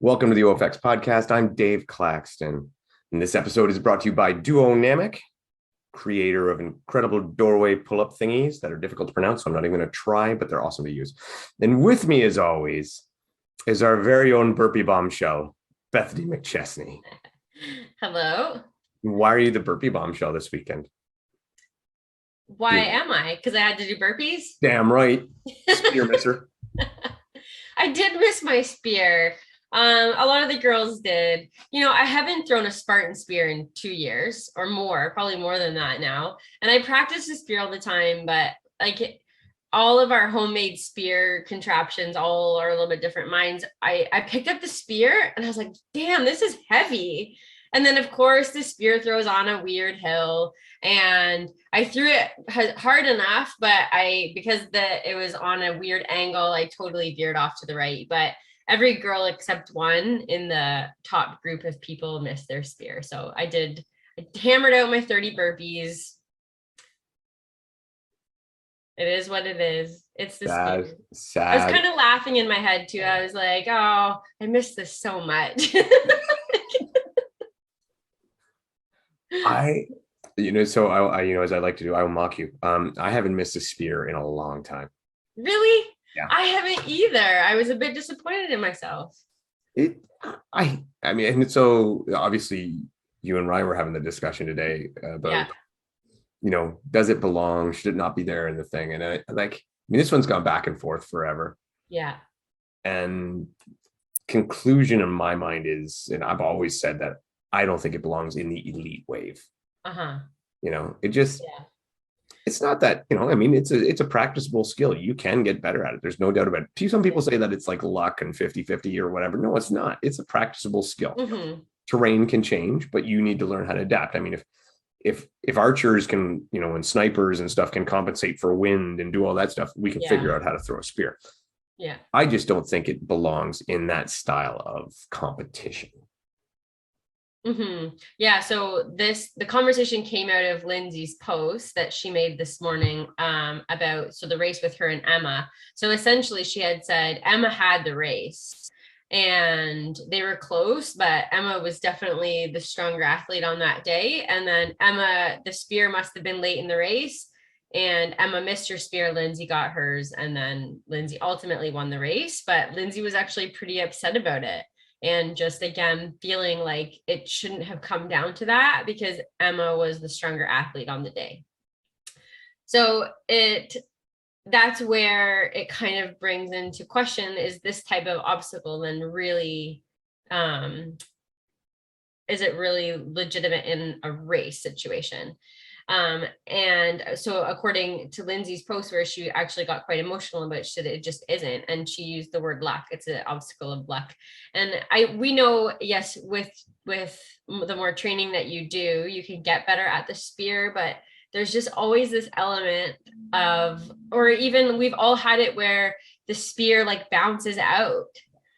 Welcome to the OFX podcast. I'm Dave Claxton, and this episode is brought to you by Duonamic, creator of incredible doorway pull-up thingies that are difficult to pronounce, so I'm not even going to try, but they're awesome to use. And with me, as always, is our very own burpee bombshell, Bethany McChesney. Hello. Why are you the burpee bombshell this weekend? Why am I? Because I had to do burpees? Damn right. Spear misser. I did miss my spear. A lot of the girls did. I haven't thrown a Spartan spear in 2 years or more, probably more than that now. And I practice the spear all the time, but like all of our homemade spear contraptions all are a little bit different. I picked up the spear and I was like, damn, this is heavy. And then of course the spear throws on a weird hill and I threw it hard enough, but because it was on a weird angle, I totally veered off to the right. But every girl except one in the top group of people missed their spear. So I hammered out my 30 burpees. It is what it is. It's the spear. Sad. I was kind of laughing in my head too. I was like, oh, I miss this so much. So I as I like to do, I will mock you. I haven't missed a spear in a long time. Really? Yeah. I haven't either. I was a bit disappointed in myself. And so obviously you and Ryan were having the discussion today about, does it belong? Should it not be there in the thing? And this one's gone back and forth forever. Yeah. And conclusion in my mind is, and I've always said that I don't think it belongs in the elite wave. It's not that, it's a practicable skill. You can get better at it. There's no doubt about it. Some people say that it's like luck and 50-50 or whatever. No, it's not. It's a practicable skill. Mm-hmm. Terrain can change, but you need to learn how to adapt. I mean, if archers can, and snipers and stuff can compensate for wind and do all that stuff, we can figure out how to throw a spear. Yeah. I just don't think it belongs in that style of competition. Mm-hmm. Yeah. So the conversation came out of Lindsay's post that she made this morning about the race with her and Emma. So essentially she had said Emma had the race and they were close, but Emma was definitely the stronger athlete on that day. And then the spear must have been late in the race and Emma missed her spear. Lindsay got hers. And then Lindsay ultimately won the race, but Lindsay was actually pretty upset about it. And just, again, feeling like it shouldn't have come down to that because Emma was the stronger athlete on the day. So that's where it kind of brings into question, is this type of obstacle then really, is it really legitimate in a race situation? And so according to Lindsay's post, where she actually got quite emotional about it, she said it just isn't. And she used the word luck. It's an obstacle of luck. And we know, yes, with the more training that you do, you can get better at the spear, but there's just always this element of, or even we've all had it where the spear like bounces out.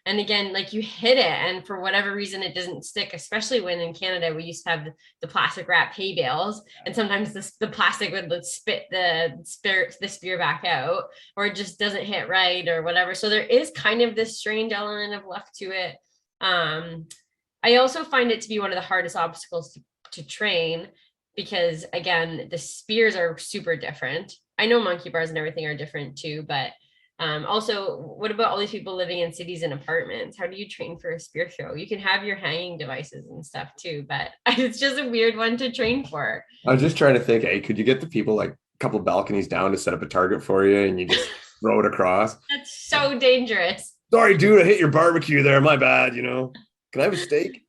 And again, like you hit it and for whatever reason, it doesn't stick, especially when in Canada, we used to have the plastic wrap hay bales. And sometimes the plastic would spit the spear back out, or it just doesn't hit right or whatever. So there is kind of this strange element of luck to it. I also find it to be one of the hardest obstacles to train because again, the spears are super different. I know monkey bars and everything are different too, but also, what about all these people living in cities and apartments? How do you train for a spear throw? You can have your hanging devices and stuff too, but it's just a weird one to train for. I was just trying to think, hey, could you get the people like a couple of balconies down to set up a target for you and you just throw it across? That's so dangerous. Sorry, dude, I hit your barbecue there. My bad, Can I have a steak?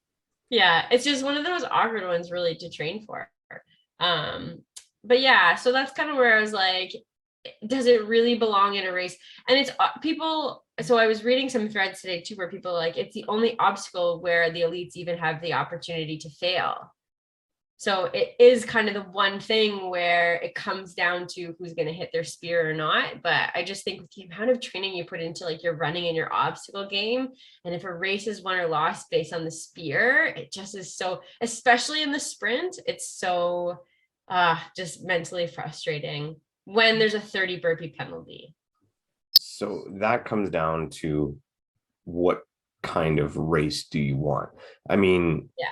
Yeah, it's just one of those awkward ones really to train for. But yeah, so that's kind of where I was like, does it really belong in a race? And it's people. So I was reading some threads today too, where people are like, it's the only obstacle where the elites even have the opportunity to fail. So it is kind of the one thing where it comes down to who's going to hit their spear or not. But I just think with the amount of training you put into like your running and your obstacle game, and if a race is won or lost based on the spear, it just is so, especially in the sprint, it's so just mentally frustrating when there's a 30 burpee penalty. So that comes down to what kind of race do you want? I mean, Yeah.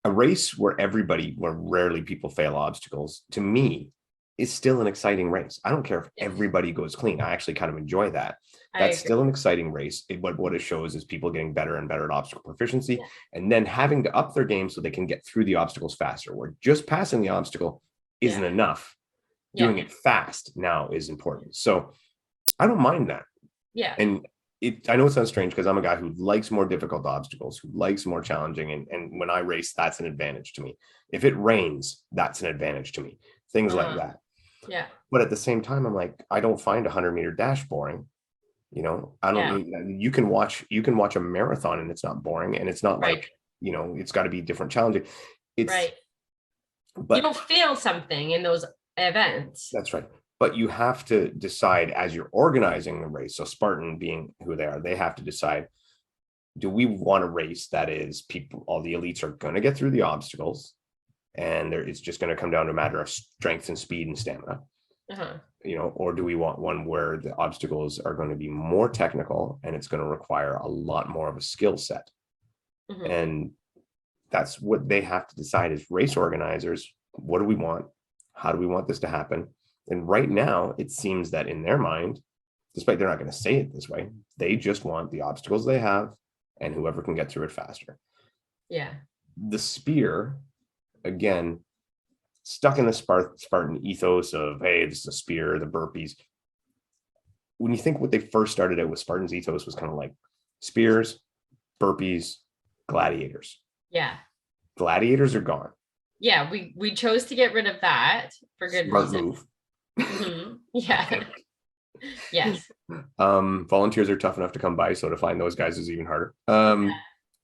a race where rarely people fail obstacles, to me, is still an exciting race. I don't care if everybody goes clean. I actually kind of enjoy that. That's still an exciting race. What it shows is people getting better and better at obstacle proficiency, and then having to up their game so they can get through the obstacles faster. Where just passing the obstacle isn't enough. Doing it fast now is important. So I don't mind that. Yeah. And I know it sounds strange because I'm a guy who likes more difficult obstacles, who likes more challenging. And when I race, that's an advantage to me. If it rains, that's an advantage to me. Things like that. Yeah. But at the same time, I'm like, I don't find 100-meter dash boring. You know, I don't need, you can watch a marathon and it's not boring. And it's not like, you know, it's got to be different challenging. It's but you don't feel something in those events. That's right. But you have to decide as you're organizing the race. So Spartan being who they are, they have to decide, do we want a race that is all the elites are going to get through the obstacles and it's just going to come down to a matter of strength and speed and stamina, you know, or do we want one where the obstacles are going to be more technical and it's going to require a lot more of a skill set? And that's what they have to decide as race organizers. What do we want? How do we want this to happen? And right now, it seems that in their mind, despite they're not going to say it this way, they just want the obstacles they have and whoever can get through it faster. Yeah. The spear, again, stuck in the Spartan ethos of, hey, this is a spear, the burpees. When you think what they first started out with, Spartan's ethos was kind of like spears, burpees, gladiators. Yeah. Gladiators are gone. Yeah, we chose to get rid of that for good reason. Move. Yeah. Yes. Volunteers are tough enough to come by, so to find those guys is even harder.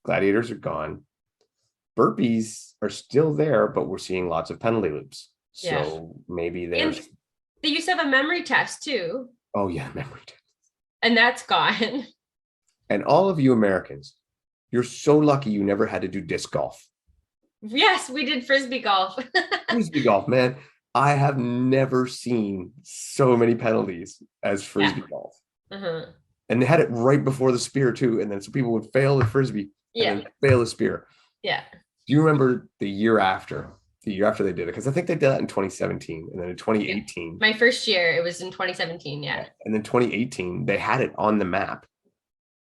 Gladiators are gone. Burpees are still there, but we're seeing lots of penalty loops. So maybe there's. And they used to have a memory test too. Oh yeah, memory test. And that's gone. And all of you Americans, you're so lucky you never had to do disc golf. Yes, we did Frisbee golf. Frisbee golf, man. I have never seen so many penalties as Frisbee golf. And they had it right before the spear too. And then so people would fail the Frisbee and then fail the spear. Yeah. Do you remember the year after they did it? Because I think they did that in 2017 and then in 2018. My first year, it was in 2017. Yeah. And then 2018, they had it on the map.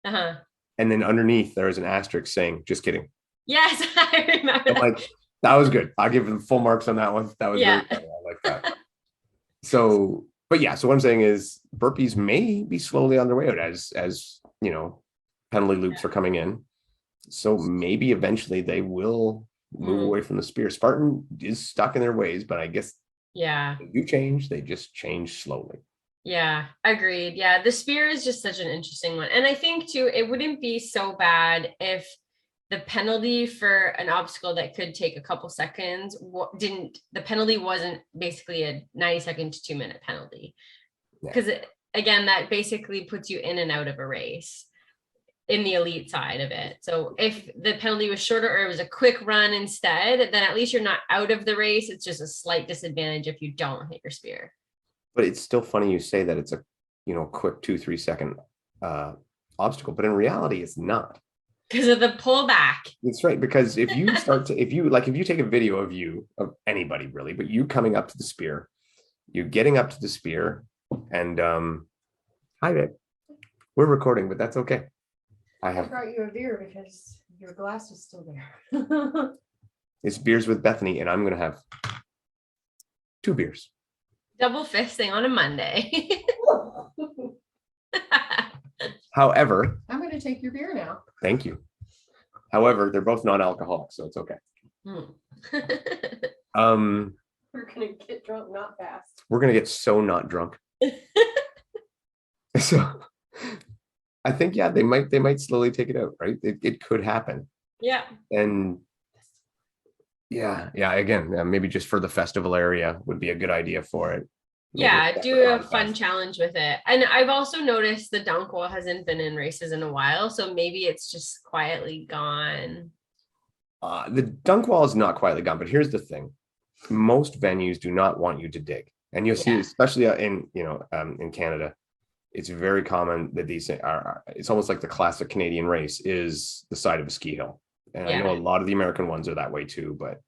And then underneath there was an asterisk saying, just kidding. Yes, I remember. Like, that was good. I'll give them full marks on that one. That was very funny. I like that. So, but yeah, so what I'm saying is burpees may be slowly on their way out as you know, penalty loops are coming in. So maybe eventually they will move away from the spear. Spartan is stuck in their ways, but I guess they do change. They just change slowly. Yeah, agreed. Yeah, the spear is just such an interesting one. And I think too, it wouldn't be so bad if the penalty for an obstacle that could take a couple seconds the penalty wasn't basically a 90-second to 2-minute penalty. Because again, that basically puts you in and out of a race in the elite side of it. So if the penalty was shorter or it was a quick run instead, then at least you're not out of the race. It's just a slight disadvantage if you don't hit your spear. But it's still funny you say that it's a, you know, quick 2-3 second obstacle, but in reality it's not. Because of the pullback. That's right. Because if you take a video of anybody really, but you coming up to the spear, you getting up to the spear, and hi babe, we're recording, but that's okay. I brought you a beer because your glass is still there. It's Beers with Bethany, and I'm gonna have 2 beers. Double fisting on a Monday. However, I'm going to take your beer now. Thank you. However, they're both non-alcoholic, so it's okay. We're going to get drunk not fast. We're going to get so not drunk. So I think, they might slowly take it out, right? It could happen. Yeah. And again, maybe just for the festival area would be a good idea for it. Maybe do a fun challenge with it. And I've also noticed the dunk wall hasn't been in races in a while, so maybe it's just quietly gone. The dunk wall is not quietly gone, but here's the thing. Most venues do not want you to dig. And you'll see, especially in Canada, it's very common that these are, it's almost like the classic Canadian race is the side of a ski hill. And I know a lot of the American ones are that way too, but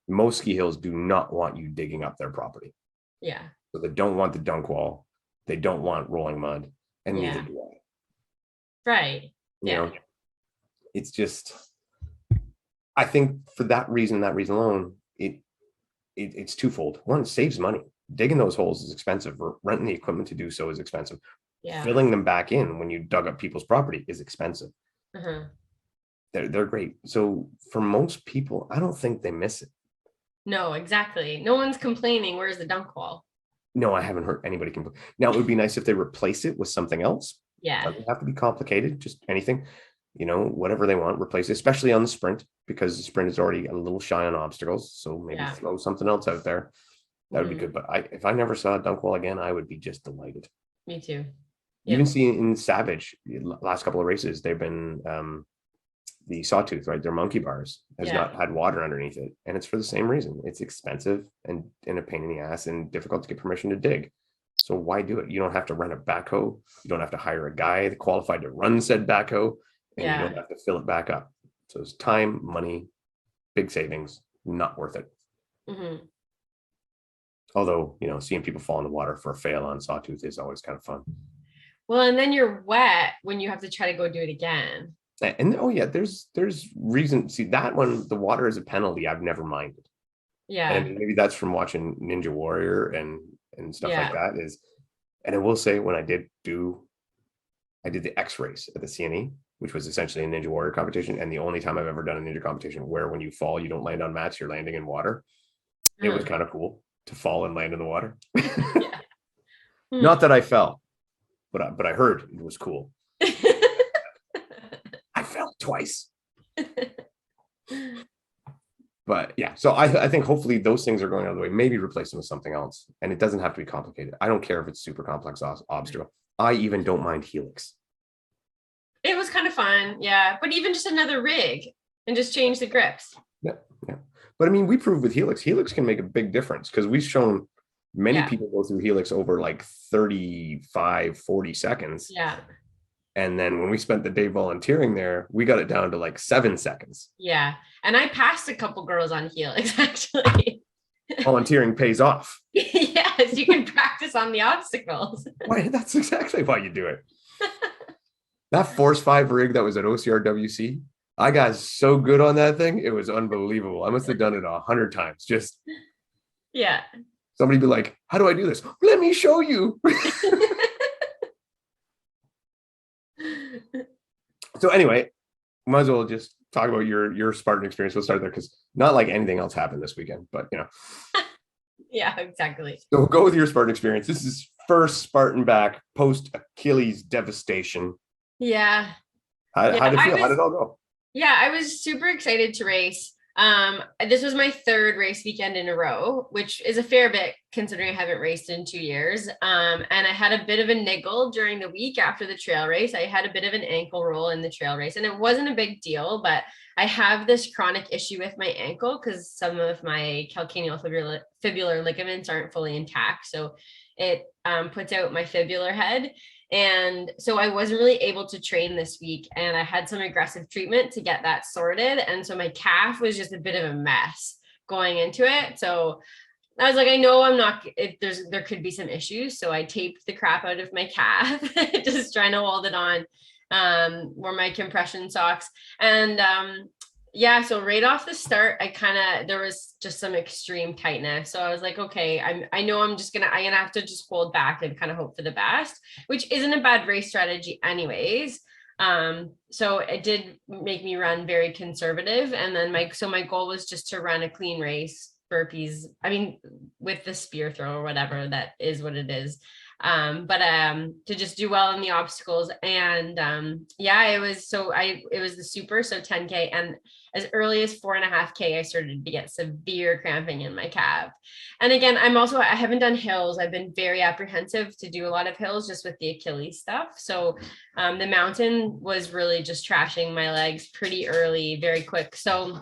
most ski hills do not want you digging up their property. Yeah. So they don't want the dunk wall. They don't want rolling mud, and neither do I. Right. You know, it's just, I think for that reason alone, it's twofold. One, it saves money. Digging those holes is expensive. Renting the equipment to do so is expensive. Yeah. Filling them back in when you dug up people's property is expensive. They're great. So for most people, I don't think they miss it. No, exactly. No one's complaining. Where's the dunk wall? No, I haven't heard anybody complain. Now, it would be nice if they replace it with something else. Yeah. It doesn't have to be complicated, just anything, you know, whatever they want, replace it, especially on the sprint, because the sprint is already a little shy on obstacles. So maybe throw something else out there. That would be good. But if I never saw a dunk wall again, I would be just delighted. Me too. You even see in Savage, the last couple of races, they've been the Sawtooth, right? Their monkey bars has not had water underneath it. And it's for the same reason. It's expensive and a pain in the ass and difficult to get permission to dig. So why do it? You don't have to rent a backhoe. You don't have to hire a guy qualified to run said backhoe, and you don't have to fill it back up. So it's time, money, big savings, not worth it. Although, you know, seeing people fall in the water for a fail on Sawtooth is always kind of fun. Well, and then you're wet when you have to try to go do it again. And there's reason. See, that one, the water is a penalty, I've never minded. Yeah. And maybe that's from watching Ninja Warrior and stuff like that is. And I will say, when I did the X race at the CNE, which was essentially a Ninja Warrior competition, and the only time I've ever done a ninja competition where when you fall, you don't land on mats, you're landing in water. It was kind of cool to fall and land in the water. Not that I fell, but I heard it was cool. I fell twice. But yeah, so I think hopefully those things are going out of the way. Maybe replace them with something else. And it doesn't have to be complicated. I don't care if it's super complex obstacle. I even don't mind Helix. It was kind of fun. Yeah. But even just another rig and just change the grips. Yeah. But I mean, we proved with Helix can make a big difference, because we've shown many people go through Helix over like 35, 40 seconds. Yeah. And then when we spent the day volunteering there, we got it down to like 7 seconds. Yeah. And I passed a couple girls on Helix, actually. Volunteering pays off. Yes, you can practice on the obstacles. Why? That's exactly why you do it. That Force 5 rig that was at OCRWC, I got so good on that thing. It was unbelievable. I must have done it 100 times. Just somebody be like, how do I do this? Let me show you. So anyway, might as well just talk about your Spartan experience. We'll start there, because not like anything else happened this weekend, but you know. Yeah, exactly. So we'll go with your Spartan experience. This is first Spartan back post Achilles devastation. Yeah. How did it feel? How did it all go? Yeah, I was super excited to race. This was my third race weekend in a row, which is a fair bit considering I haven't raced in 2 years. And I had a bit of a niggle during the week after the trail race. I had a bit of an ankle roll in the trail race, and it wasn't a big deal, but I have this chronic issue with my ankle because some of my calcaneal fibular ligaments aren't fully intact. So it puts out my fibular head. And so I wasn't really able to train this week, and I had some aggressive treatment to get that sorted. And so my calf was just a bit of a mess going into it. So I was like, I know I'm not, there could be some issues. So I taped the crap out of my calf, just trying to hold it on, wore my compression socks. And so right off the start, there was just some extreme tightness. So I was like, okay, I know I'm gonna have to just hold back and kind of hope for the best, which isn't a bad race strategy anyways. So it did make me run very conservative. And then my goal was just to run a clean race, burpees, with the spear throw or whatever, that is what it is. To just do well in the obstacles. And it was the super, so 10K, and as early as 4.5K, I started to get severe cramping in my calf. And again, I haven't done hills. I've been very apprehensive to do a lot of hills just with the Achilles stuff. So the mountain was really just trashing my legs pretty early, very quick. So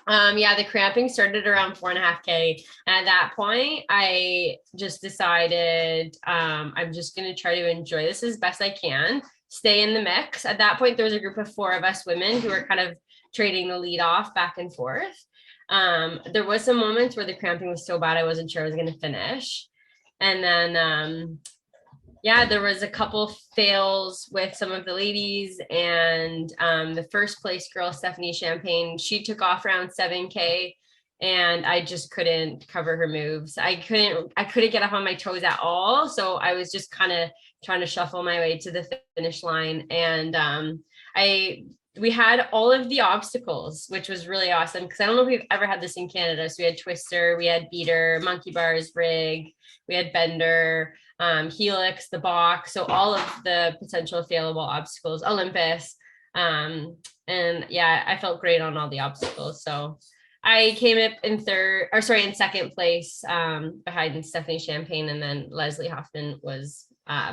Yeah, the cramping started around 4.5K. And at that point, I just decided I'm just going to try to enjoy this as best I can, stay in the mix. At that point, there was a group of 4 of us women who were kind of trading the lead off back and forth. There was some moments where the cramping was so bad, I wasn't sure I was going to finish. And then, yeah, there was a couple fails with some of the ladies, and the first place girl, Stephanie Champagne, she took off around 7K, and I just couldn't cover her moves. I couldn't get up on my toes at all. So I was just kind of trying to shuffle my way to the finish line. And we had all of the obstacles, which was really awesome, because I don't know if we've ever had this in Canada. So we had twister, we had beater, monkey bars, rig, we had bender, helix, the box. So all of the potential failable obstacles, Olympus. And yeah, I felt great on all the obstacles. So I came up in second place, behind Stephanie Champagne, and then Leslie Hoffman was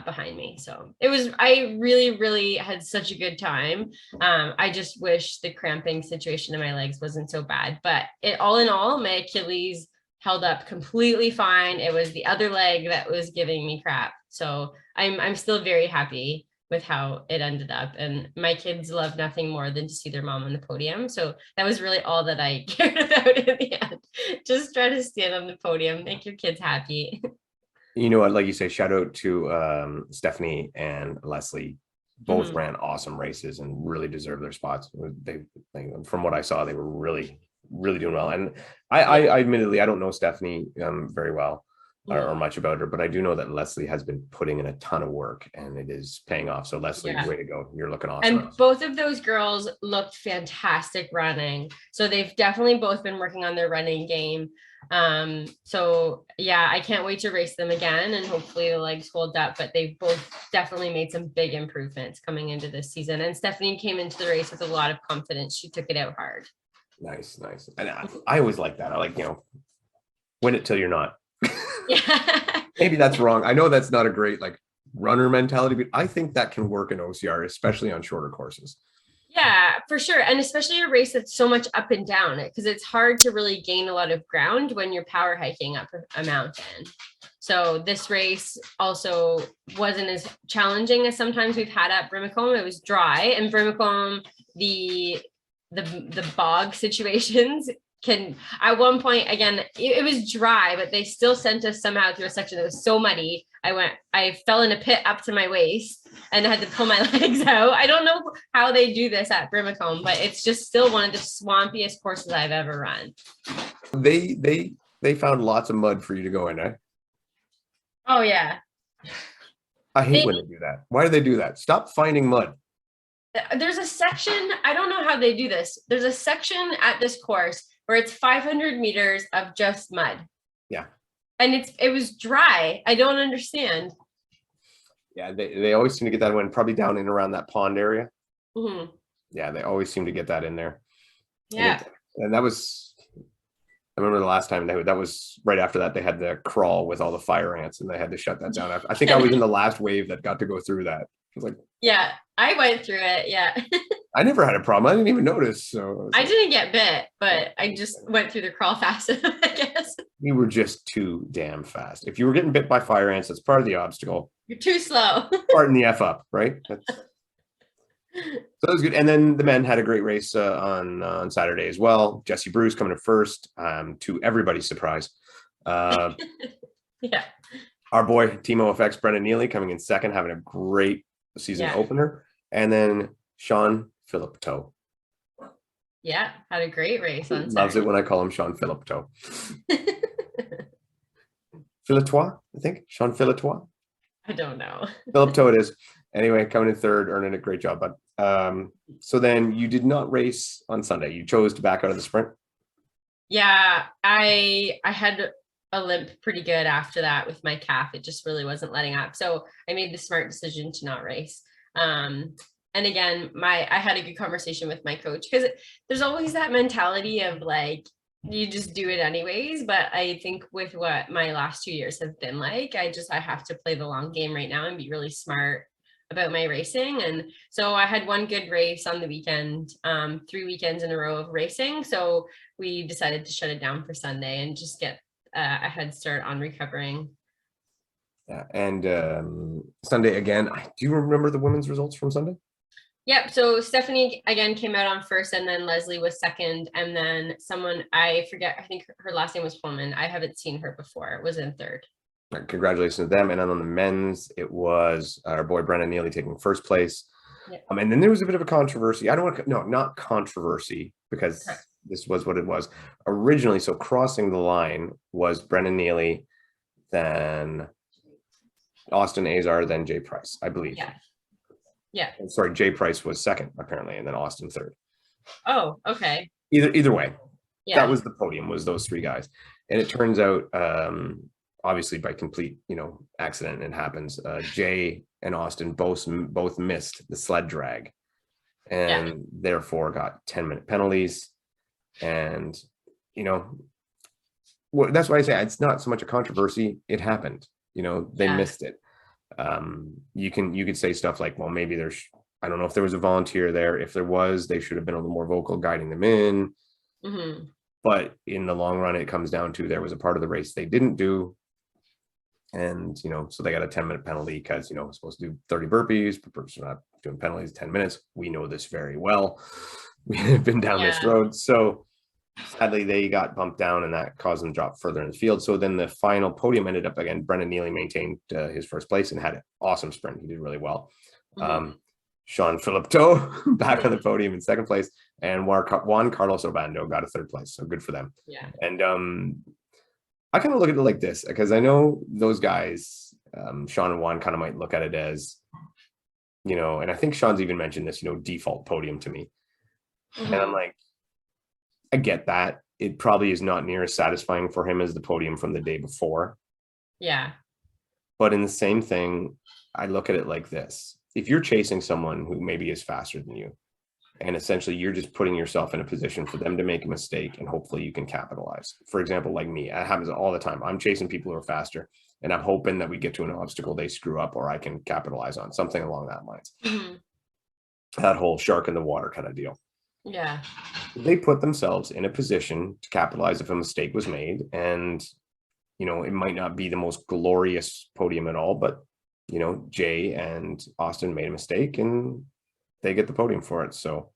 behind me. So I really, really had such a good time. I just wish the cramping situation in my legs wasn't so bad, but all in all, my Achilles held up completely fine. It was the other leg that was giving me crap. So I'm still very happy with how it ended up. And my kids love nothing more than to see their mom on the podium. So that was really all that I cared about in the end. Just try to stand on the podium, make your kids happy. You know what, like you say, shout out to Stephanie and Leslie. Both ran awesome races and really deserved their spots. From what I saw, they were really, really doing well. And I admittedly, I don't know Stephanie very well or much about her, but I do know that Leslie has been putting in a ton of work and it is paying off. So Leslie, way to go. You're looking awesome. And both of those girls looked fantastic running. So they've definitely both been working on their running game. So yeah, I can't wait to race them again, and hopefully the legs hold up, but they've both definitely made some big improvements coming into this season. And Stephanie came into the race with a lot of confidence. She took it out hard. Nice. And I always like that. I like, win it till you're not. Yeah. Maybe that's wrong. I know that's not a great runner mentality, but I think that can work in OCR, especially on shorter courses. Yeah, for sure. And especially a race that's so much up and down, because it's hard to really gain a lot of ground when you're power hiking up a mountain. So this race also wasn't as challenging as sometimes we've had at Brimacombe. It was dry, and Brimacombe, the bog situations at one point, again, it was dry, but they still sent us somehow through a section that was so muddy. I fell in a pit up to my waist and I had to pull my legs out. I don't know how they do this at Brimacombe, but it's just still one of the swampiest courses I've ever run. They found lots of mud for you to go in, eh? Oh yeah. I hate when they do that. Why do they do that? Stop finding mud. There's a section, I don't know how they do this. There's a section at this course where it's 500 meters of just mud. Yeah. And it was dry. I don't understand. Yeah, they always seem to get that one, probably down in around that pond area. Mm-hmm. Yeah, they always seem to get that in there. Yeah. And that was, I remember the last time that was right after that, they had the crawl with all the fire ants and they had to shut that down. I think I was in the last wave that got to go through that. I was like, yeah, I went through it. Yeah. I never had a problem. I didn't even notice. So I didn't get bit, but I just went through the crawl fast enough, I guess. You were just too damn fast. If you were getting bit by fire ants, that's part of the obstacle. You're too slow. Pardon the F up, right? So that was good. And then the men had a great race on Saturday as well. Jesse Bruce coming in first, to everybody's surprise. Yeah. Our boy, Team OFX, Brendan Neely coming in second, having a great season opener. And then Sean Philippot. Yeah, had a great race on Saturday. Loves it when I call him Sean Philippot. Philatois, I think. Sean Philatois. I don't know. Philippot it is. Anyway, coming in third, earning a great job, bud. So then you did not race on Sunday. You chose to back out of the sprint. Yeah, I had a limp pretty good after that with my calf. It just really wasn't letting up. So I made the smart decision to not race. And again, I had a good conversation with my coach, because there's always that mentality of you just do it anyways. But I think with what my last 2 years have been like, I have to play the long game right now and be really smart about my racing. And so I had one good race on the weekend, 3 weekends in a row of racing. So we decided to shut it down for Sunday and just get a head start on recovering. Yeah, and Sunday again. Do you remember the women's results from Sunday? Yep. So Stephanie again came out on first, and then Leslie was second, and then someone, I forget, I think her last name was Holman. I haven't seen her before. It was in third. Congratulations to them. And then on the men's, it was our boy Brennan Neely taking first place. Yep. And then there was a bit of a controversy. I don't want to, no, not controversy, because this was what it was originally. So crossing the line was Brennan Neely, then Austin Azar, then Jay Price, I believe. Yeah. Yeah. Sorry, Jay Price was second apparently, and then Austin third. Oh, okay. Either way, Yeah. that was the podium, was those three guys. And it turns out, obviously by complete, accident, it happens. Jay and Austin both missed the sled drag, and therefore got 10-minute penalties. And that's why I say it's not so much a controversy. It happened. They missed it. You could say stuff like, well, maybe I don't know if there was a volunteer there. If there was, they should have been a little more vocal guiding them in. Mm-hmm. But in the long run, it comes down to there was a part of the race they didn't do. And, so they got a 10-minute penalty because, we're supposed to do 30 burpees, but we're not doing penalties 10 minutes. We know this very well. We have been down this road. So sadly, they got bumped down, and that caused them to drop further in the field. So then the final podium ended up, again, Brendan Neely maintained his first place and had an awesome sprint. He did really well. Mm-hmm. Sean Philippto back on the podium in second place, and Juan Carlos Obando got a third place. So good for them. Yeah. And I kind of look at it like this, because I know those guys, Sean and Juan, kind of might look at it as, and I think Sean's even mentioned this, default podium to me. Mm-hmm. And I'm like, I get that. It probably is not near as satisfying for him as the podium from the day before. Yeah. But in the same thing, I look at it like this. If you're chasing someone who maybe is faster than you, and essentially you're just putting yourself in a position for them to make a mistake, and hopefully you can capitalize. For example, like me, it happens all the time. I'm chasing people who are faster, and I'm hoping that we get to an obstacle they screw up, or I can capitalize on something along that lines. Mm-hmm. That whole shark in the water kind of deal. Yeah. They put themselves in a position to capitalize if a mistake was made. And, it might not be the most glorious podium at all, but, Jay and Austin made a mistake and they get the podium for it. So,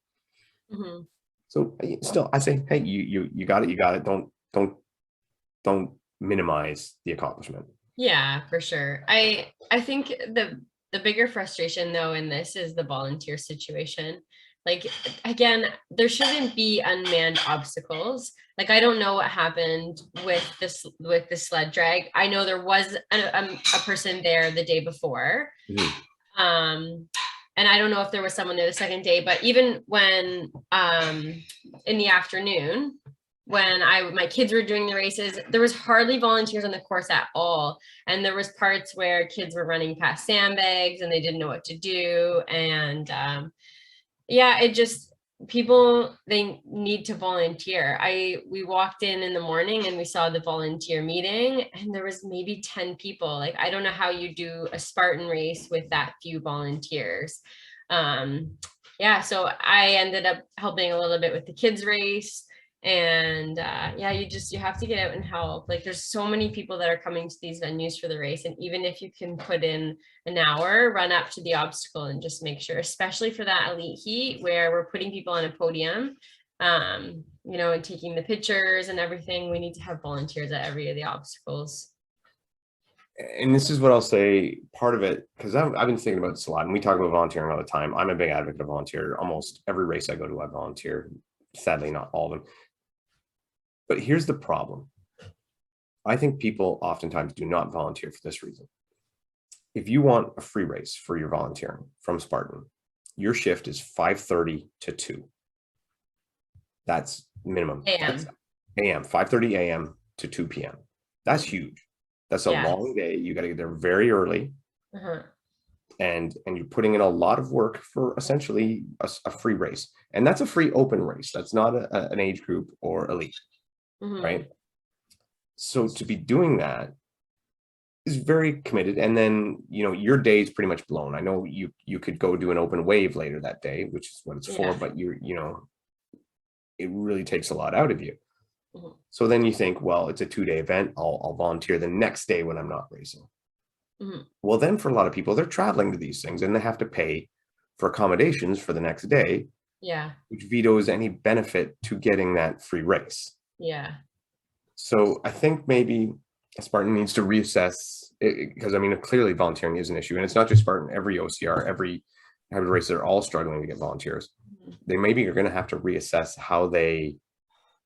Mm-hmm. so still, I say, hey, you got it. Don't minimize the accomplishment. Yeah, for sure. I think the bigger frustration though in this is the volunteer situation. Like, again, there shouldn't be unmanned obstacles. Like, I don't know what happened with the sled drag. I know there was a person there the day before. Mm-hmm. And I don't know if there was someone there the second day, but even when in the afternoon, when my kids were doing the races, there was hardly volunteers on the course at all. And there was parts where kids were running past sandbags and they didn't know what to do. And it just, people, they need to volunteer. We walked in the morning and we saw the volunteer meeting, and there was maybe 10 people. Like, I don't know how you do a Spartan race with that few volunteers. So I ended up helping a little bit with the kids race. And you have to get out and help. Like, there's so many people that are coming to these venues for the race, and even if you can put in an hour, run up to the obstacle and just make sure, especially for that elite heat where we're putting people on a podium, and taking the pictures and everything, we need to have volunteers at every of the obstacles. And this is what I'll say, part of it, because I've been thinking about this a lot, and we talk about volunteering all the time. I'm a big advocate of volunteer. Almost every race I go to, I volunteer. Sadly, not all of them. But here's the problem. I think people oftentimes do not volunteer for this reason. If you want a free race for your volunteering from Spartan, your shift is 5:30 to 2. That's minimum. AM, 5:30 a.m. to 2 p.m. That's huge. That's a long day. You got to get there very early. Uh-huh. And you're putting in a lot of work for essentially a free race. And that's a free open race. That's not an age group or elite. Mm-hmm. Right. So to be doing that, is very committed, and then your day is pretty much blown. I know you could go do an open wave later that day, which is what it's for, but it really takes a lot out of you. Mm-hmm. So then you think, well, it's a 2-day event. I'll volunteer the next day when I'm not racing. Mm-hmm. Well, then for a lot of people, they're traveling to these things and they have to pay for accommodations for the next day. Yeah. Which vetoes any benefit to getting that free race. Yeah. So I think maybe Spartan needs to reassess it, because I mean, clearly volunteering is an issue, and it's not just Spartan. Every OCR, every race, they're all struggling to get volunteers. Mm-hmm. They maybe are going to have to reassess how they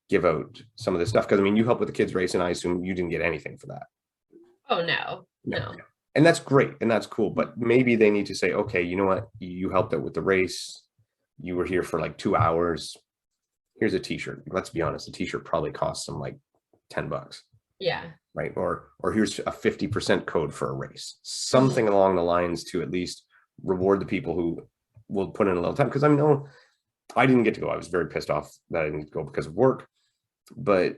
give out some of this stuff, because I mean, you help with the kids race, and I assume you didn't get anything for that. Oh no. And that's great and that's cool, but maybe they need to say, okay, you know what, you helped out with the race, you were here for like 2 hours, here's a t-shirt. Let's be honest, a t-shirt probably costs them like $10. Yeah. Right. Or here's a 50% code for a race, something along the lines to at least reward the people who will put in a little time. Because I know I didn't get to go. I was very pissed off that I didn't go because of work. But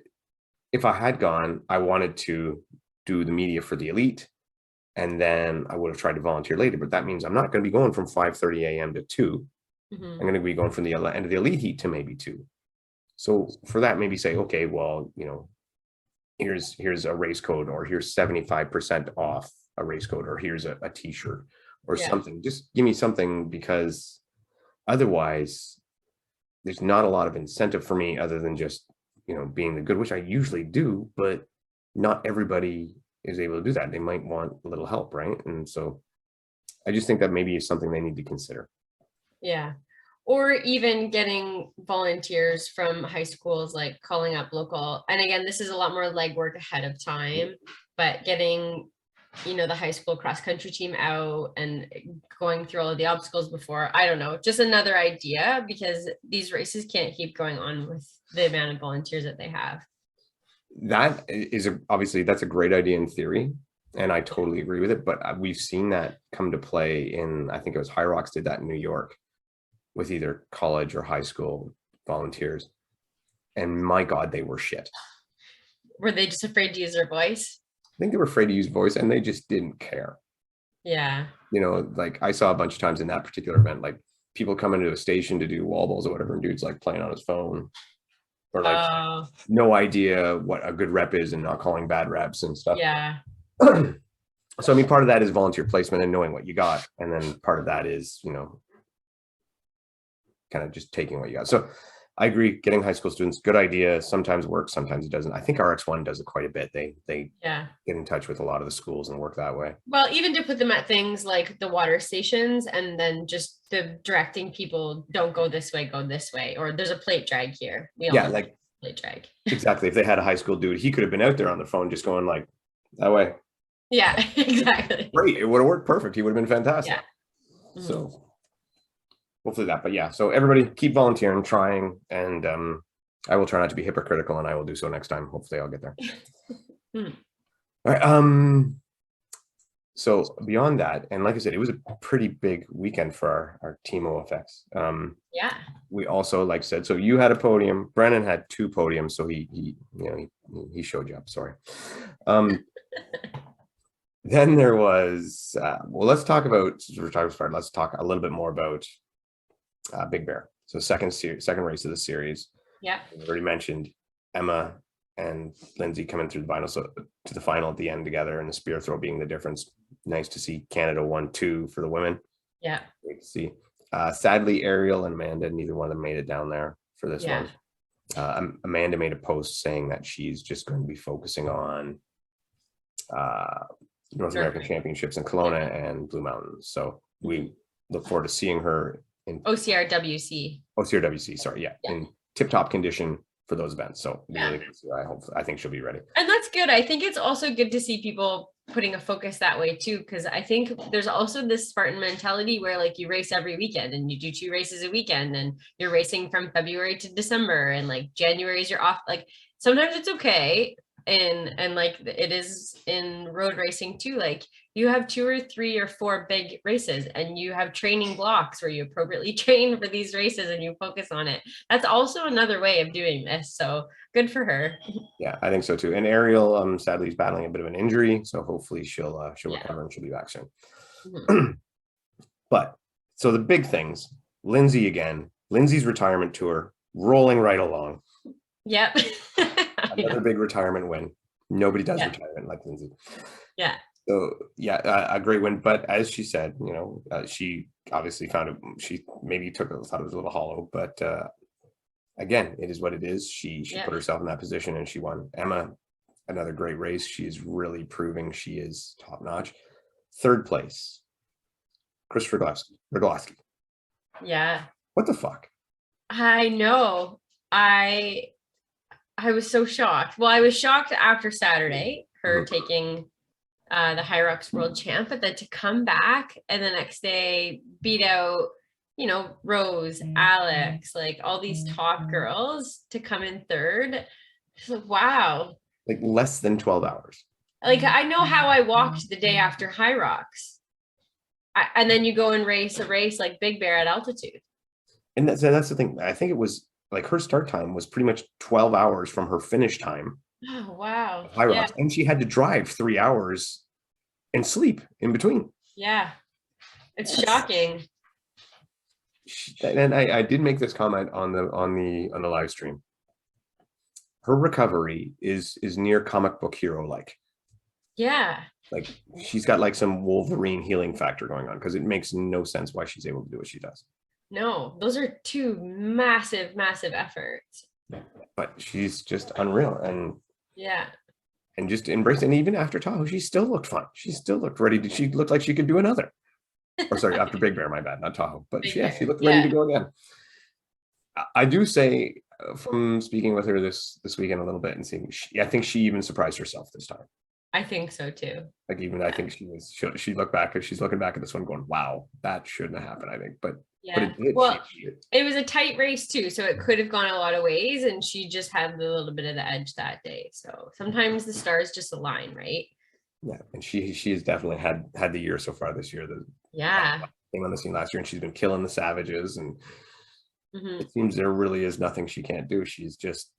if I had gone, I wanted to do the media for the elite, and then I would have tried to volunteer later. But that means I'm not going to be going from 5:30 a.m. to 2. Mm-hmm. I'm going to be going from the end of the elite heat to maybe 2. So for that, maybe say, okay, well, here's a race code, or here's 75% off a race code, or here's a t-shirt or something. Just give me something, because otherwise there's not a lot of incentive for me other than just, being the good, which I usually do, but not everybody is able to do that. They might want a little help, right? And so I just think that maybe is something they need to consider. Yeah. Or even getting volunteers from high schools, like calling up local. And again, this is a lot more legwork ahead of time, but getting, the high school cross country team out and going through all of the obstacles before, I don't know, just another idea, because these races can't keep going on with the amount of volunteers that they have. That is obviously that's a great idea in theory, and I totally agree with it. But we've seen that come to play in, I think it was Hyrox did that in New York with either college or high school volunteers, and my God, they were shit. Were they just afraid to use their voice? I think they were afraid to use voice, and they just didn't care. Yeah. Like I saw a bunch of times in that particular event, like people come into a station to do wall balls or whatever, and dude's like playing on his phone, or like no idea what a good rep is and not calling bad reps and stuff. Yeah. So I mean, part of that is volunteer placement and knowing what you got, and then part of that is kind of just taking what you got. So I agree, getting high school students, good idea. Sometimes works, sometimes it doesn't. I think RX1 does it quite a bit. They get in touch with a lot of the schools and work that way. Well, even to put them at things like the water stations, and then just the directing people, don't go this way, go this way, or there's a plate drag here. Like plate drag. Exactly. If they had a high school dude, he could have been out there on the phone just going like that way. Yeah, exactly. Great. It would have worked perfect. He would have been fantastic. Yeah. Mm-hmm. So hopefully that, but yeah, so everybody keep volunteering, trying, and I will try not to be hypocritical, and I will do so next time. Hopefully I'll get there. All right. So beyond that, and like I said, it was a pretty big weekend for our Team OFX. Yeah. We also, like I said, so you had a podium. Brandon had 2 podiums, so he showed you up. Sorry. Then there was let's talk about, let's talk a little bit more about Big Bear. So second race of the series. Yeah. We already mentioned Emma and Lindsay coming through the final, so to the final at the end together, and the spear throw being the difference. Nice to see Canada 1-2 for the women. Yeah. Great to see. Sadly, Ariel and Amanda, neither one of them made it down there for this one. Amanda made a post saying that she's just going to be focusing on North American Championships in Kelowna and Blue Mountains. So we look forward to seeing her in OCRWC, sorry, in tip-top condition for those events. So I think she'll be ready. And that's good. I think it's also good to see people putting a focus that way too, because I think there's also this Spartan mentality where like you race every weekend and you do 2 races a weekend, and you're racing from February to December, and like January is your off. Like sometimes it's okay and like it is in road racing too. Like you have 2 or 3 or 4 big races and you have training blocks where you appropriately train for these races and you focus on it. That's also another way of doing this. So good for her. Yeah, I think so too. And Ariel, sadly, is battling a bit of an injury, so hopefully she'll Yeah. recover and she'll be back soon. Mhm. But so the big things, Lindsay again, Lindsay's retirement tour rolling right along. Yep. Another big retirement win. Nobody does Yeah. retirement like Lindsay. Yeah. So yeah, a great win. But as she said, you know, she obviously found it. She maybe thought it was a little hollow, but again, it is what it is. She Yeah. put herself in that position and she won. Emma, another great race. She is really proving she is top notch. Third place, Chris Rogowski. Yeah. What the fuck? I know. I was so shocked. Well, I was shocked after Saturday, her taking the Hyrox world champ, but then to come back and the next day beat out, you know, Rose, Alex, like all these top girls to come in third. It's like, wow. Like less than 12 hours. Like I know how I walked the day after Hyrox. And then you go and race a race like Big Bear at altitude. And that's the thing. I think it was like her start time was pretty much 12 hours from her finish time. Oh, wow. Hyrox, Yeah. and she had to drive 3 hours and sleep in between. Yeah. It's shocking. And I did make this comment on the live stream. Her recovery is near comic book hero like. Yeah. Like she's got like some Wolverine healing factor going on, because it makes no sense why she's able to do what she does. No, those are 2 massive, massive efforts. But she's just unreal, and Yeah. and just embrace. And even after Tahoe, she still looked fine. She still looked ready. She looked like she could do another. Or sorry, after Big Bear, my bad, not Tahoe. But Big yeah, Bear, she looked ready yeah. to go again. I do say, from speaking with her this weekend a little bit and seeing, I think she even surprised herself this time. I think so too. Like even I think she looked back, she's looking back at this one going, wow, that shouldn't have happened. I think, but Yeah. it did. Well, it was a tight race too, so it could have gone a lot of ways, and she just had a little bit of the edge that day. So sometimes the stars just align, right? Yeah, and she has definitely had the year so far this year. That Yeah. came on the scene last year, and she's been killing the Savages, and Mhm. it seems there really is nothing she can't do. She's just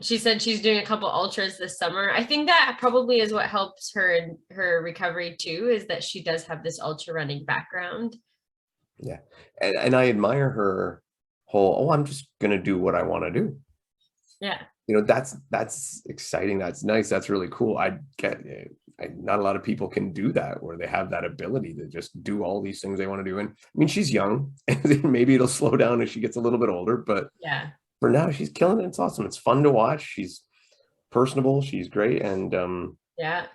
She said she's doing a couple ultras this summer. I think that probably is what helps her in her recovery too, is that she does have this ultra running background. Yeah, and I admire her whole, I'm just gonna do what I want to do. Yeah. You know, that's exciting. That's nice. That's really cool. Not a lot of people can do that, where they have that ability to just do all these things they want to do. And I mean, she's young, and maybe it'll slow down as she gets a little bit older, but Yeah. for now, she's killing it. It's awesome. It's fun to watch. She's personable. She's great. And Yeah.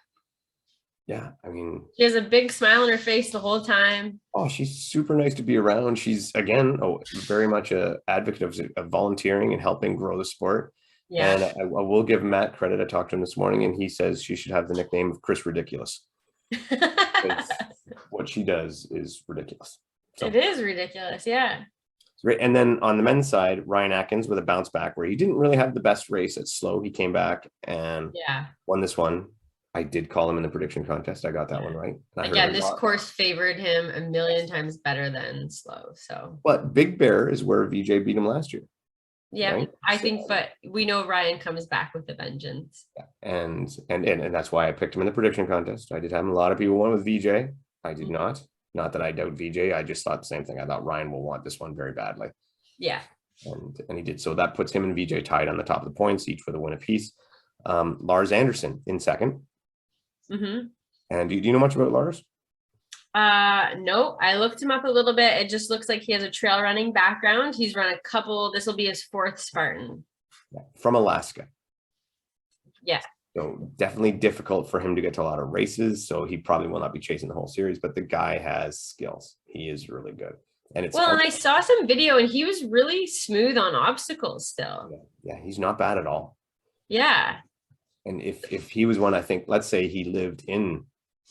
I mean, She has a big smile on her face the whole time. oh, she's super nice to be around. She's again, very much a advocate of volunteering and helping grow the sport. Yeah. And I will give Matt credit. I talked to him this morning, and he says she should have the nickname of Chris Ridiculous. What she does is ridiculous. So, It is ridiculous. Yeah. great. And then on the men's side, Ryan Atkins with a bounce back, where he didn't really have the best race at Slow. He came back and won this one. I did call him in the prediction contest. I got that one right. Again, this course favored him a million times better than Slow. So, but Big Bear is where VJ beat him last year. yeah, right? I think, but we know Ryan comes back with a vengeance. Yeah. And that's why I picked him in the prediction contest. I did have a lot of people went with VJ. I did not. Not that I doubt VJ. I just thought the same thing. I thought Ryan will want this one very badly. Yeah. And he did. So that puts him and VJ tied on the top of the points, each with a win apiece. Lars Anderson in second. Mm-hmm. And do you know much about Lars? No, I looked him up a little bit. It just looks like he has a trail running background. He's run a couple. This will be his 4th Spartan. Yeah, from Alaska. Yeah. So definitely difficult for him to get to a lot of races. So he probably will not be chasing the whole series, but the guy has skills. He is really good. And it's and I saw some video and he was really smooth on obstacles still. Yeah, he's not bad at all. Yeah. And if he was one, I think, let's say he lived in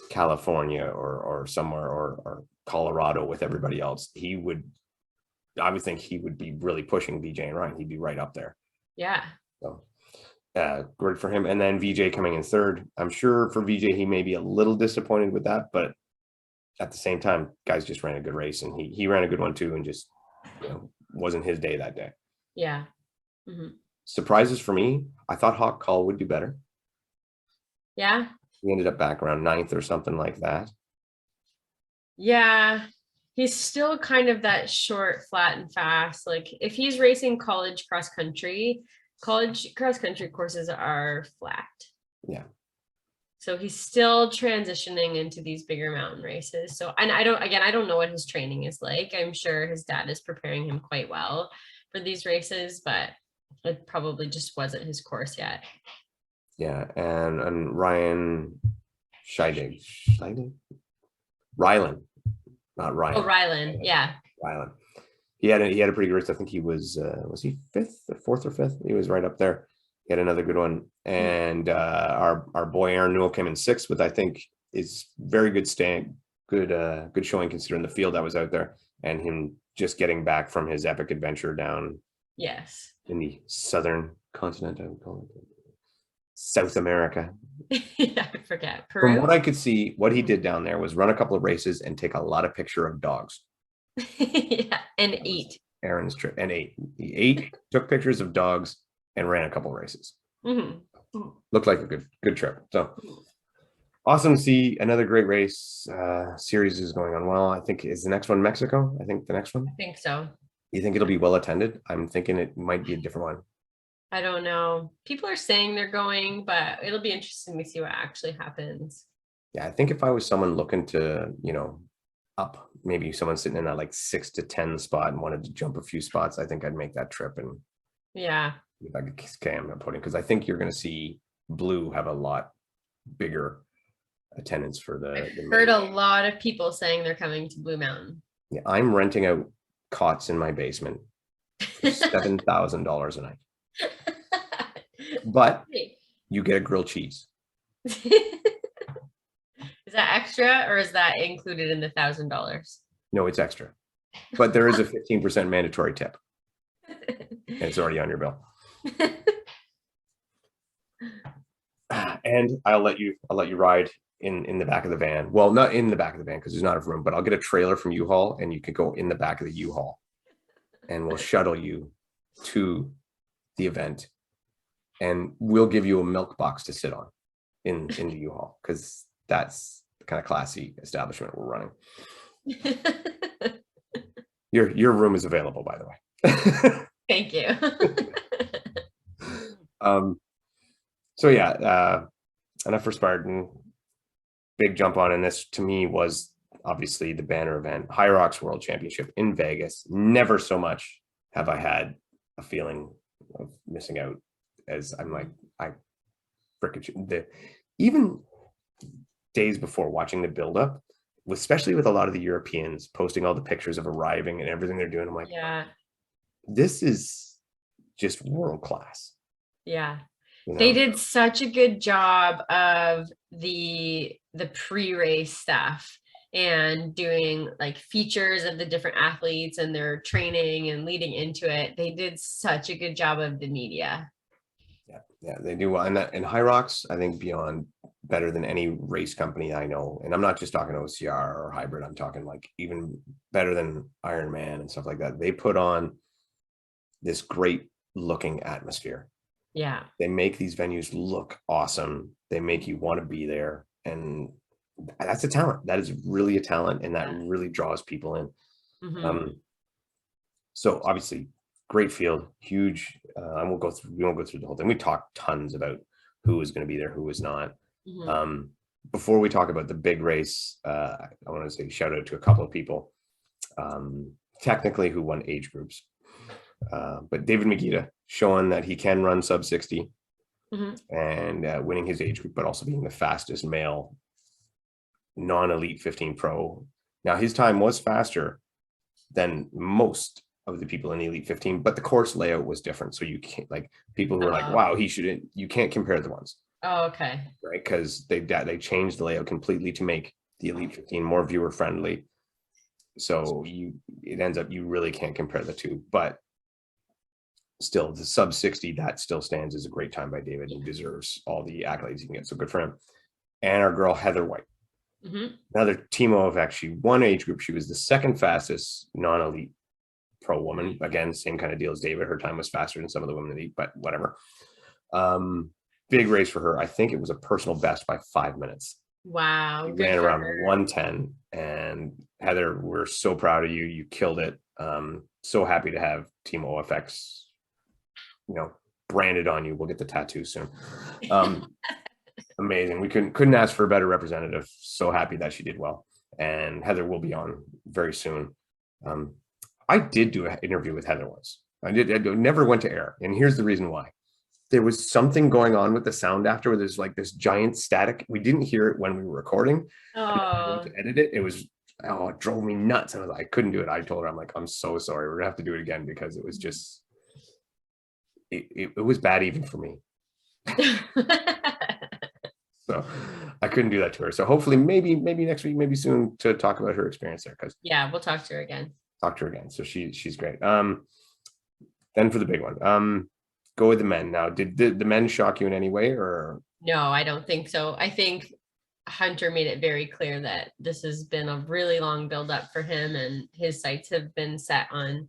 California or somewhere or Colorado with everybody else, I would think he would be really pushing VJ and Ryan. He'd be right up there. Yeah. So Great for him. And then VJ coming in third. I'm sure for VJ, he may be a little disappointed with that, but at the same time, guys just ran a good race, and he ran a good one too, and just, wasn't his day that day. Yeah. Mm-hmm. Surprises for me, I thought Hawk Call would do better. Yeah. He ended up back around 9th or something like that. Yeah. He's still kind of that short, flat, and fast. Like if he's racing college cross country courses are flat. Yeah. So he's still transitioning into these bigger mountain races. So, and I don't know what his training is like. I'm sure his dad is preparing him quite well for these races, but it probably just wasn't his course yet. Yeah. And Ryan Rylan, not Ryan. Oh, Rylan. Yeah. Rylan. He had a pretty good race. I think he was he 5th or 4th or 5th? He was right up there. He had another good one. And our boy Aaron Newell came in 6th, with, I think, is very good good showing considering the field that was out there, and him just getting back from his epic adventure down Yes. in the southern continent, I would call it. South America. Yeah, I forget. Peru? From what I could see, what he did down there was run a couple of races and take a lot of picture of dogs. Yeah, and eat. Aaron's trip, and ate. He ate, took pictures of dogs, and ran a couple of races. Mm-hmm. Looked like a good trip. So awesome to see another great race. Series is going on well. I think, is the next one Mexico? I think the next one. I think so. You think it'll be well attended? I'm thinking it might be a different one. I don't know. People are saying they're going, but it'll be interesting to see what actually happens. Yeah, I think if I was someone looking to, up, maybe someone sitting in that like 6 to 10 spot and wanted to jump a few spots, I think I'd make that trip. And yeah, if I could scam the podium, because I think you're going to see Blue have a lot bigger attendance for the heard a lot of people saying they're coming to Blue Mountain. Yeah, I'm renting out cots in my basement for $7,000 a night. But you get a grilled cheese. Is that extra, or is that included in the $1,000? No, it's extra, but there is a 15% mandatory tip, and it's already on your bill. And I'll let you ride in the back of the van. Well, not in the back of the van because there's not enough room, but I'll get a trailer from U-Haul, and you can go in the back of the U-Haul, and we'll shuttle you to the event, and we'll give you a milk box to sit on in the U-Haul, because that's the kind of classy establishment we're running. Your room is available, by the way. Thank you. So yeah, enough for Spartan. Big jump on, and this to me was obviously the banner event, Hyrox World Championship in Vegas. Never so much have I had a feeling of missing out as I'm like, I frickin' even days before watching the buildup, especially with a lot of the Europeans posting all the pictures of arriving and everything they're doing. I'm like, yeah, this is just world class. Yeah. They did such a good job of the pre-race stuff and doing like features of the different athletes and their training and leading into it. They did such a good job of the media. Yeah, they do well. And Hyrox, I think, beyond better than any race company I know. And I'm not just talking OCR or hybrid. I'm talking like even better than Ironman and stuff like that. They put on this great looking atmosphere. Yeah. They make these venues look awesome. They make you want to be there. And that's a talent. That is really a talent. And that really draws people in. Mm-hmm. So obviously, great field, huge. We won't go through the whole thing. We talked tons about who was going to be there, who was not. Mm-hmm. Before we talk about the big race, I want to say shout out to a couple of people, technically who won age groups. But David Megita showing that he can run sub 60 mm-hmm. and winning his age group, but also being the fastest male non-elite 15 pro. Now his time was faster than most of the people in the elite 15, but the course layout was different. So you can't, like, people who are like, wow, you can't compare the ones. Oh, okay. Right. Because they changed the layout completely to make the elite 15 more viewer friendly. So it ends up, you really can't compare the two, but still the sub 60, that still stands as a great time by David and deserves all the accolades he can get. So good for him. And our girl, Heather White, another Team OFX. She won age group. She was the second fastest non-elite pro woman. Again, same kind of deal as David. Her time was faster than some of the women elite, but whatever. Big race for her. I think it was a personal best by 5 minutes. Wow. She ran around 110. And Heather, we're so proud of you. You killed it. So happy to have Team OFX, branded on you. We'll get the tattoo soon. Amazing. We couldn't ask for a better representative. So happy that she did well. And Heather will be on very soon. I did do an interview with Heather once. I never went to air. And here's the reason why. There was something going on with the sound after, where there's like this giant static. We didn't hear it when we were recording. To edit it, it drove me nuts. I couldn't do it. I told her, I'm like, I'm so sorry. We're gonna have to do it again, because it was just, it was bad even for me. So I couldn't do that to her. So hopefully maybe next week, maybe soon, to talk about her experience there. Because we'll talk to her again. So she's great. Then for the big one, go with the men. Now, did the men shock you in any way, or? No, I don't think so. I think Hunter made it very clear that this has been a really long buildup for him, and his sights have been set on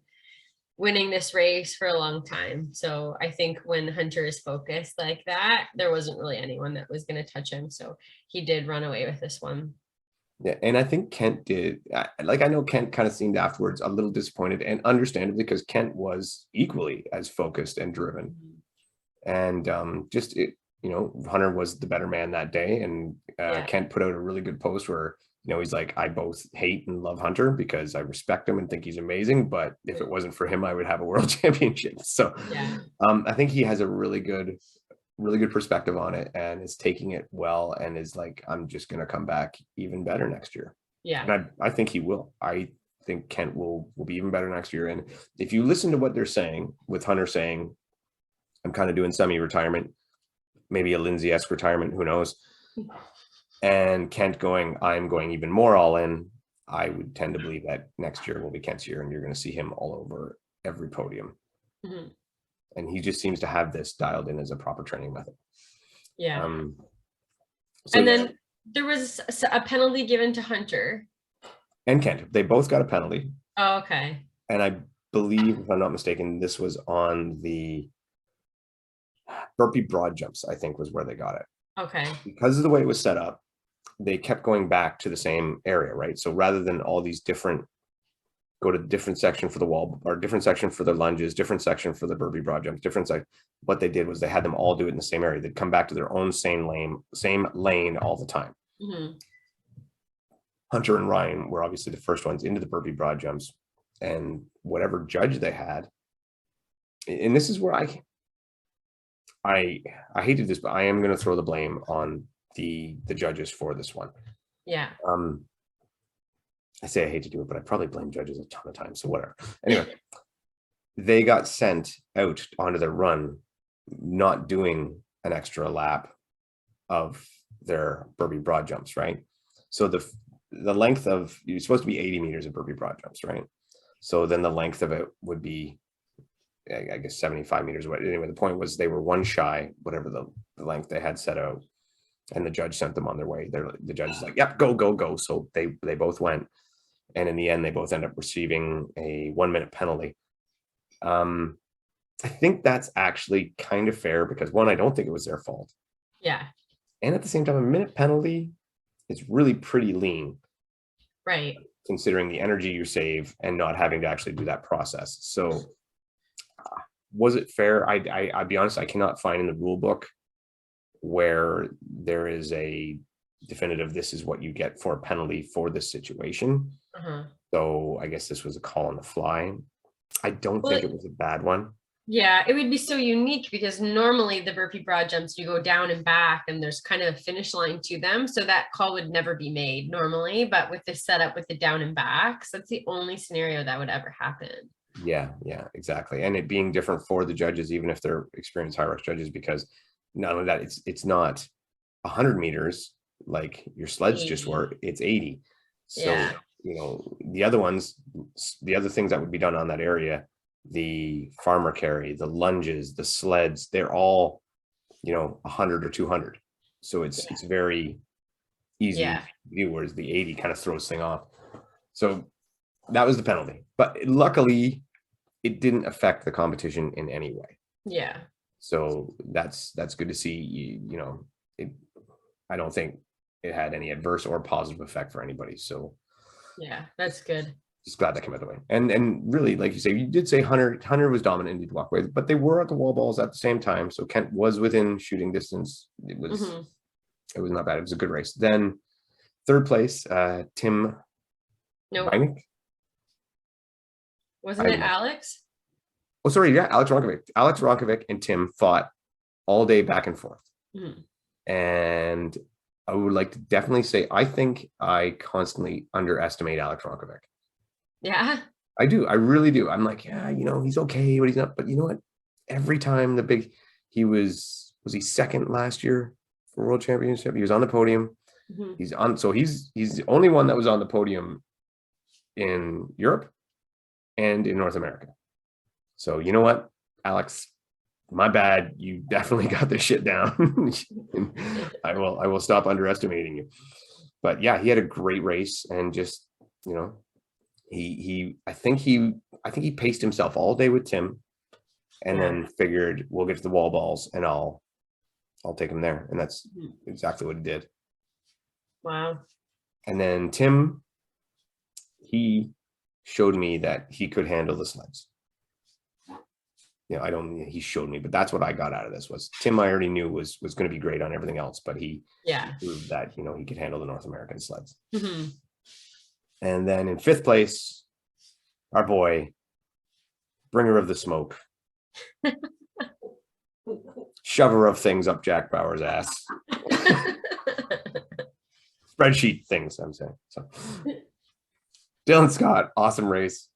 winning this race for a long time. So I think when Hunter is focused like that, there wasn't really anyone that was going to touch him. So he did run away with this one. Yeah, and I think Kent did. I know Kent kind of seemed afterwards a little disappointed, and understandably, because Kent was equally as focused and driven. And Hunter was the better man that day, and Kent put out a really good post where he's like, I both hate and love Hunter because I respect him and think he's amazing, but if it wasn't for him, I would have a world championship. So I think he has a really good perspective on it, and is taking it well, and is like, I'm just going to come back even better next year. And I think he will. I think Kent will be even better next year. And if you listen to what they're saying, with Hunter saying, I'm kind of doing semi-retirement, maybe a Lindsay-esque retirement, who knows, and Kent going, I'm going even more all in, I would tend to believe that next year will be Kent's year, and you're going to see him all over every podium. And he just seems to have this dialed in as a proper training method. And then there was a penalty given to Hunter and Kent. They both got a penalty. Oh, okay. And I believe, if I'm not mistaken, this was on the burpee broad jumps, I think, was where they got it. Okay. Because of the way it was set up, they kept going back to the same area, right? So rather than all these different, go to different section for the wall, or different section for the lunges, different section for the burpee broad jumps, different section, what they did was they had them all do it in the same area. They'd come back to their own same lane all the time. Hunter and Ryan were obviously the first ones into the burpee broad jumps, and whatever judge they had, and this is where I hated this, but I am going to throw the blame on the judges for this one. I say I hate to do it, but I probably blame judges a ton of times, so whatever. Anyway, they got sent out onto their run not doing an extra lap of their burpee broad jumps, right? So the length of, you're supposed to be 80 meters of burpee broad jumps, right? So then the length of it would be, I guess, 75 meters away. Anyway, the point was they were one shy, whatever the length they had set out, and the judge sent them on their way. The judge is like, yep, go. So they both went. And in the end, they both end up receiving a 1 minute penalty. I think that's actually kind of fair, because one, I don't think it was their fault. And at the same time, a minute penalty is really pretty lean. Right. Considering the energy you save and not having to actually do that process. So was it fair? I'll be honest, I cannot find in the rule book where there is a definitive, this is what you get for a penalty for this situation. So I guess this was a call on the fly. I don't think it was a bad one. It would be so unique, because normally the burpee broad jumps, you go down and back, and there's kind of a finish line to them. So that call would never be made normally, but with this setup with the down and backs, that's the only scenario that would ever happen. Yeah, exactly. And it being different for the judges, even if they're experienced Hyrox judges, because not only that, it's not 100 meters like your sleds 80. Just were, it's 80. So the other ones, the other things that would be done on that area the farmer carry, the lunges, the sleds, they're all, 100 or 200. So it's very easy to do, whereas the 80 kind of throws thing off. So that was the penalty. But luckily, it didn't affect the competition in any way. Yeah. So that's good to see. I don't think it had any adverse or positive effect for anybody. So yeah, that's good. Just glad that came out of the way. And really, like you say, you did say Hunter was dominant and did walk away, but they were at the wall balls at the same time. So Kent was within shooting distance. It was not bad. It was a good race. Then third place, Tim. No. Weinig? Wasn't it Alex? Oh, sorry. Yeah, Alex Ronkovic. Alex Ronkovic and Tim fought all day back and forth. And I would like to definitely say, I think I constantly underestimate Alex Ronkovic. Yeah. I do. I really do. I'm like, yeah, he's okay, but he's not. But you know what? Every time he was he second last year for World Championship? He was on the podium. He's on. So he's the only one that was on the podium in Europe and in North America. So you know what, Alex, my bad. You definitely got this shit down. I will stop underestimating you. But yeah, he had a great race and just, I think he paced himself all day with Tim and then figured we'll get to the wall balls and I'll take him there. And that's exactly what he did. Wow. And then Tim, he showed me that he could handle the sleds. He showed me, but that's what I got out of this was Tim I already knew was going to be great on everything else, but he proved that, he could handle the North American sleds. And then in fifth place, our boy, bringer of the smoke, shover of things up Jack Bauer's ass. Spreadsheet things, I'm saying. So Dylan Scott, awesome race.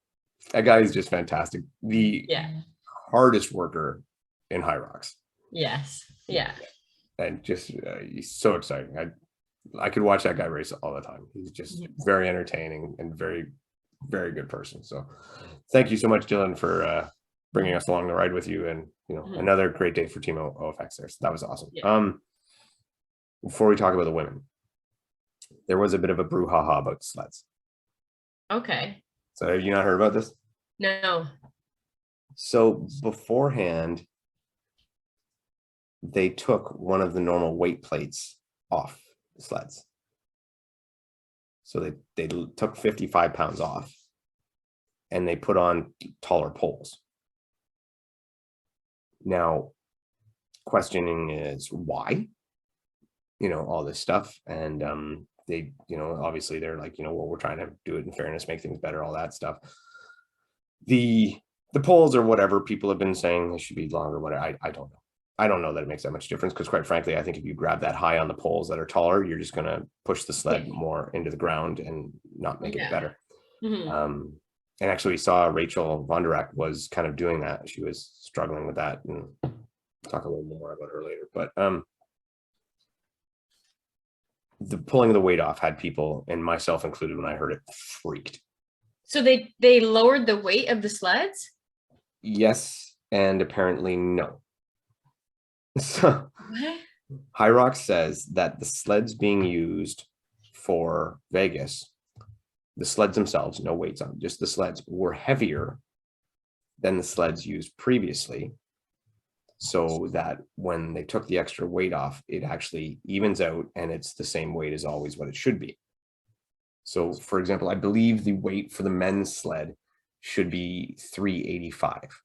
That guy is just fantastic. The hardest worker in Hyrox. Yes. Yeah. And just he's so exciting. I could watch that guy race all the time. He's just very entertaining and very, very good person. So thank you so much, Dylan, for bringing us along the ride with you. And, another great day for Team OFX there. So that was awesome. Yeah. Before we talk about the women, there was a bit of a brouhaha about sleds. Okay. So have you not heard about this? No. So beforehand, they took one of the normal weight plates off the sleds. So they took 55 pounds off and they put on taller poles. Now, questioning is why, all this stuff. And they, obviously they're like, well, we're trying to do it in fairness, make things better, all that stuff. The poles or whatever people have been saying they should be longer, whatever. I don't know. I don't know that it makes that much difference because quite frankly, I think if you grab that high on the poles that are taller, you're just going to push the sled more into the ground and not make it better. And actually we saw Rachel Vonderak was kind of doing that. She was struggling with that, and talk a little more about her later. But the pulling of the weight off had people, and myself included when I heard it, freaked. So they lowered the weight of the sleds? Yes, and apparently no. So what? Hyrox says that the sleds being used for Vegas, the sleds themselves, no weights on, just the sleds, were heavier than the sleds used previously. So that when they took the extra weight off, it actually evens out and it's the same weight as always what it should be. So for example, I believe the weight for the men's sled should be 385.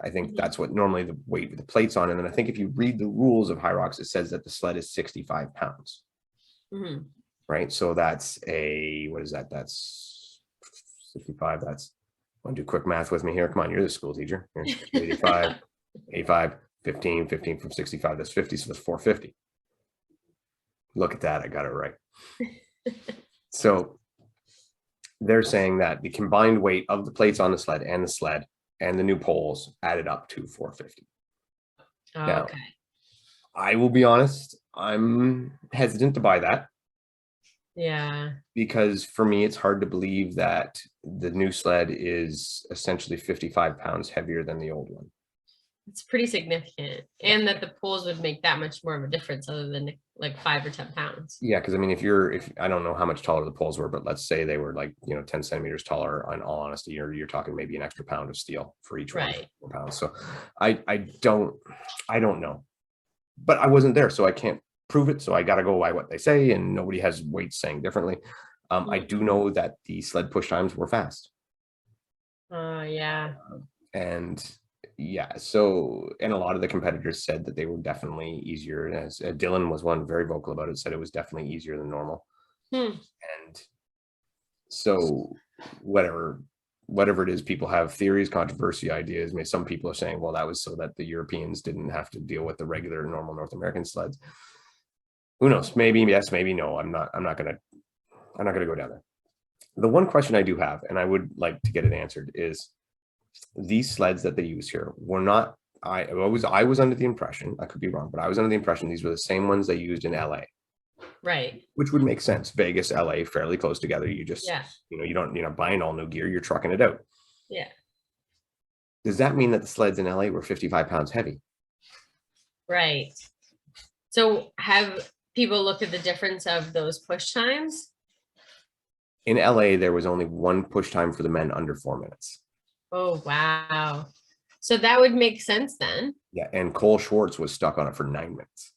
I think that's what normally the weight with the plates on. And then I think if you read the rules of Hyrox, it says that the sled is 65 pounds. Right. So that's what is that? That's 65. That's, want to do quick math with me here? Come on, you're the school teacher. 85, 85, 15 from 65. That's 50. So that's 450. Look at that. I got it right. So they're saying that the combined weight of the plates on the sled and the new poles added up to 450. Oh, now, okay. I will be honest, I'm hesitant to buy that Yeah. because for me, it's hard to believe that the new sled is essentially 55 pounds heavier than the old one. It's pretty significant. And that the poles would make that much more of a difference other than like 5 or 10 pounds. Yeah, because I mean, if I don't know how much taller the poles were, but let's say they were like, 10 centimeters taller, in all honesty, you're talking maybe an extra pound of steel for each one, Right. 4 pounds. So I don't know, but I wasn't there, so I can't prove it. So I got to go by what they say, and nobody has weights saying differently. I do know that the sled push times were fast. Yeah. And yeah, so, and a lot of the competitors said that they were definitely easier. As Dylan was one very vocal about it, said it was definitely easier than normal. And so whatever it is, people have theories, controversy, ideas. Maybe some people are saying, well, that was so that the Europeans didn't have to deal with the regular normal North American sleds. Who knows? Maybe yes, maybe no. I'm not gonna go down there. The one question I do have, and I would like to get it answered, is these sleds that they use here were not, I was under the impression, I could be wrong, but I was under the impression these were the same ones they used in LA. Right. Which would make sense. Vegas, LA, fairly close together. You just, you're not buying all new gear, you're trucking it out. Yeah. Does that mean that the sleds in LA were 55 pounds heavy? Right. So have people looked at the difference of those push times? In LA, there was only one push time for the men under 4 minutes. Oh, wow. So that would make sense then. Yeah, and Cole Schwartz was stuck on it for 9 minutes.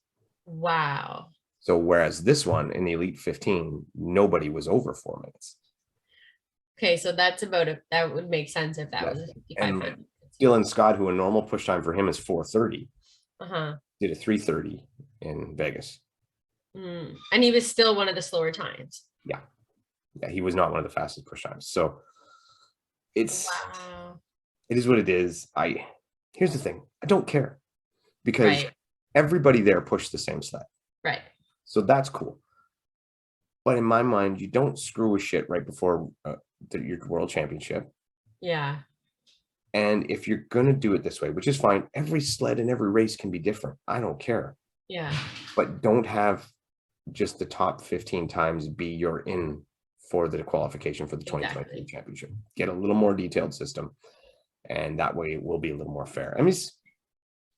Wow. So whereas this one in the Elite 15, nobody was over 4 minutes. Okay, so that's about it. That would make sense if that was a 55 pound. Dylan Scott, who a normal push time for him is 4:30, did a 3:30 in Vegas. And he was still one of the slower times. Yeah, he was not one of the fastest push times. So it's it is what it is. Here's the thing, I don't care, because everybody there pushed the same sled. Right. So that's cool. But in my mind, you don't screw with shit right before your world championship. Yeah. And if you're going to do it this way, which is fine, every sled and every race can be different. I don't care. Yeah. But don't have just the top 15 times be your in for the qualification for the 2023 championship. Get a little more detailed system. And that way it will be a little more fair. I mean, it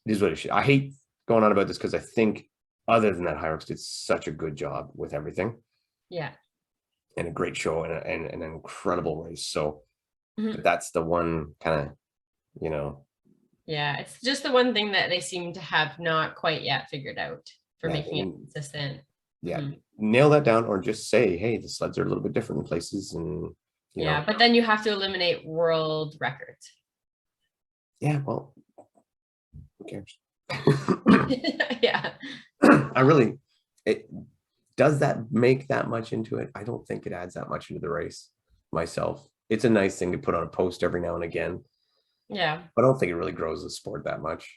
is what it should. I hate going on about this because I think other than that, Hyrox did such a good job with everything. Yeah. And a great show and an incredible race. So that's the one kind of, Yeah, it's just the one thing that they seem to have not quite yet figured out for making it consistent. Yeah. Nail that down, or just say, hey, the sleds are a little bit different in places. And but then you have to eliminate world records. Yeah, well, who cares? Yeah. Does that make that much into it? I don't think it adds that much into the race myself. It's a nice thing to put on a post every now and again. Yeah. But I don't think it really grows the sport that much.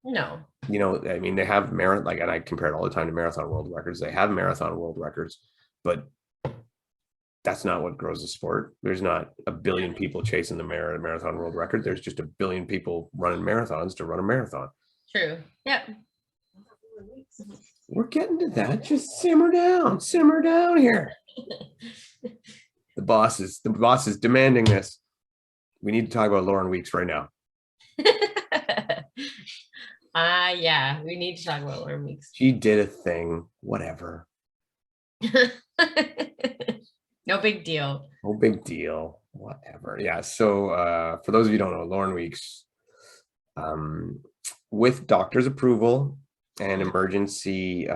No. I mean, they have marathon, and I compare it all the time to marathon world records. They have marathon world records, but that's not what grows the sport. There's not a billion people chasing the marathon world record. There's just a billion people running marathons to run a marathon. True. Yep. We're getting to that. Just simmer down here. The boss is demanding this. We need to talk about Lauren Weeks right now. Yeah, we need to talk about Lauren Weeks. She did a thing, whatever. No big deal. No big deal, whatever. Yeah, so for those of you who don't know, Lauren Weeks, with doctor's approval and emergency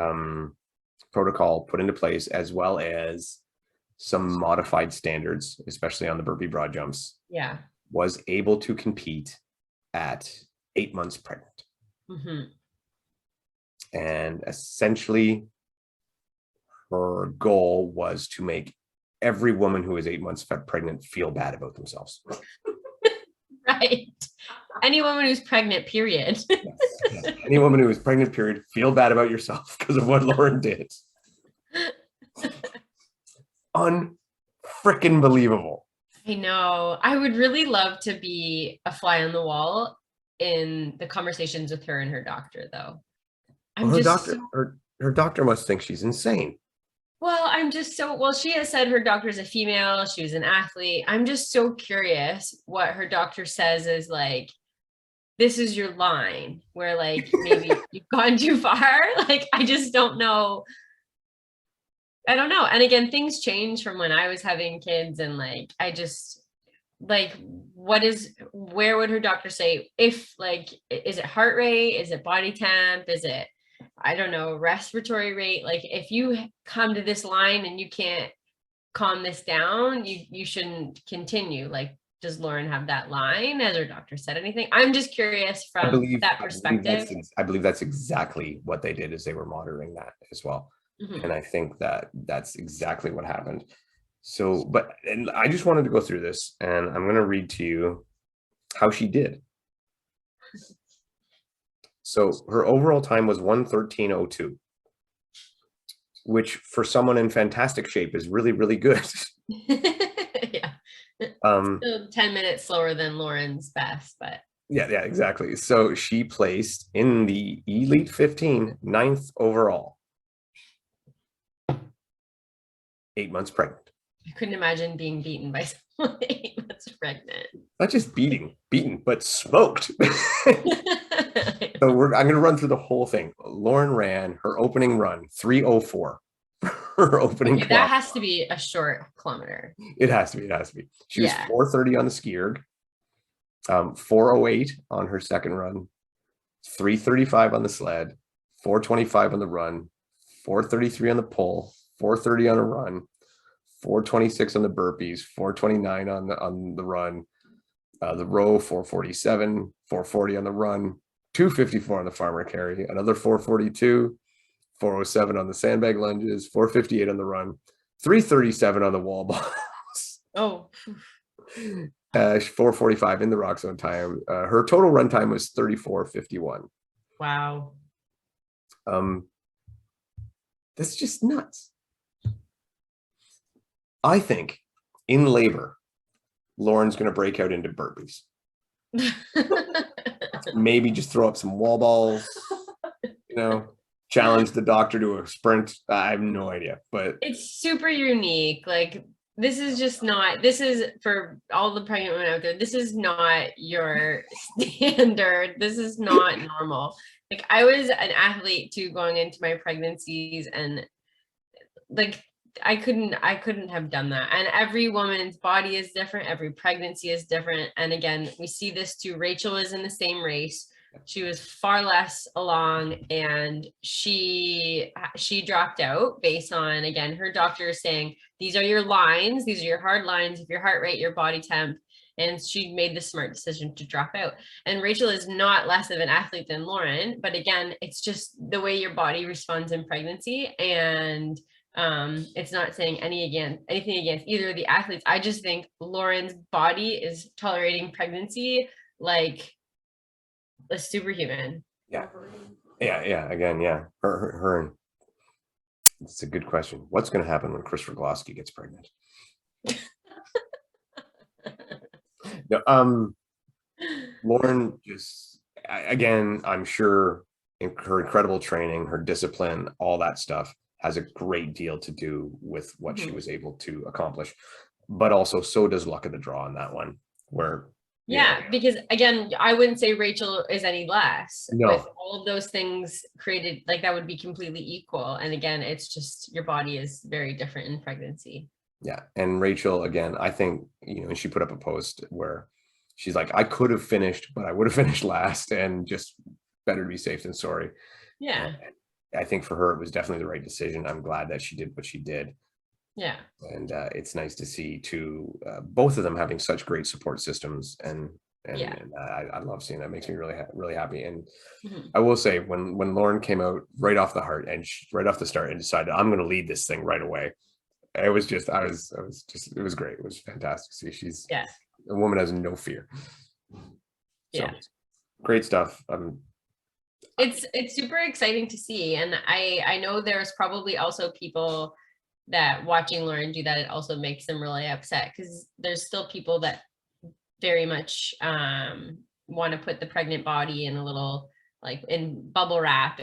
protocol put into place, as well as some modified standards, especially on the burpee broad jumps, was able to compete at 8 months pregnant. And essentially her goal was to make every woman who is 8 months pregnant feel bad about themselves. Right. Any woman who's pregnant, period. Yes. Any woman who is pregnant, period, feel bad about yourself because of what Lauren did. Unfrickin' believable. I know. I would really love to be a fly on the wall in the conversations with her and her doctor, though. Her doctor must think she's insane. Well, I'm just so, well, she has said her doctor's a female, she was an athlete. I'm just so curious what her doctor says is like, this is your line where like maybe you've gone too far. Like, I just don't know. I don't know. And again, things change from when I was having kids, and like, I just like, where would her doctor say if like, is it heart rate? Is it body temp? Is it, I don't know, respiratory rate? Like if you come to this line and you can't calm this down, you shouldn't continue. Like, does Lauren have that line? Has her doctor said anything? I'm just curious from that perspective. I believe that's exactly what they did, is they were monitoring that as well. Mhm. And I think that that's exactly what happened. So, but and I just wanted to go through this, and I'm going to read to you how she did. So her overall time was 1:13:02, which for someone in fantastic shape is really, really good. Yeah. Still 10 minutes slower than Lauren's best, but yeah, exactly. So she placed in the Elite 15, 9th overall. 8 months pregnant. I couldn't imagine being beaten by someone 8 months pregnant. Not just beaten, but smoked. So I'm going to run through the whole thing. Lauren ran her opening run 3:04. Her opening. Okay, that has to be a short kilometer. It has to be. She was 4:30 on the ski erg, 4:08 on her second run, 3:35 on the sled, 4:25 on the run, 4:33 on the pole, 4:30 on a run, 4:26 on the burpees, 4:29 on the run, the row 4:47, 4:40 on the run, 2:54 on the farmer carry, another 4:42, 4:07 on the sandbag lunges, 4:58 on the run, 3:37 on the wall balls. Oh. 4:45 in the rock zone time. Her total run time was 34:51. Wow. That's just nuts. I think in labor, Lauren's going to break out into burpees. Maybe just throw up some wall balls, challenge the doctor to a sprint. I have no idea, but it's super unique. Like, this is for all the pregnant women out there. This is not your standard. This is not normal. Like, I was an athlete too going into my pregnancies, and like, I couldn't have done that. And every woman's body is different. Every pregnancy is different. And again, we see this too. Rachel is in the same race. She was far less along, and she dropped out based on, again, her doctor is saying, these are your lines. These are your hard lines of your heart rate, your body temp. And she made the smart decision to drop out. And Rachel is not less of an athlete than Lauren. But again, it's just the way your body responds in pregnancy. And it's not saying anything against either of the athletes. I just think Lauren's body is tolerating pregnancy like a superhuman. Yeah. Again, her. It's a good question. What's going to happen when Chris Rogloski gets pregnant? No, Lauren just, again, I'm sure her incredible training, her discipline, all that stuff has a great deal to do with what she was able to accomplish, but also so does luck of the draw on that one, where because again, I wouldn't say Rachel is any less. No. With all of those things created, like, that would be completely equal. And again, it's just your body is very different in pregnancy. Yeah. And Rachel, again, I think, she put up a post where she's like, I could have finished, but I would have finished last, and just better to be safe than sorry. Yeah. I think for her, it was definitely the right decision. I'm glad that she did what she did. Yeah. And it's nice to see too, both of them having such great support systems, and I love seeing that. It makes me really, really happy. And I will say, when Lauren came out right off the start and decided, I'm going to lead this thing right away, it was just, it was great. It was fantastic to see. She's a woman has no fear. So, great stuff. It's super exciting to see. And I know there's probably also people that watching Lauren do that, it also makes them really upset, because there's still people that very much want to put the pregnant body in a little like in bubble wrap,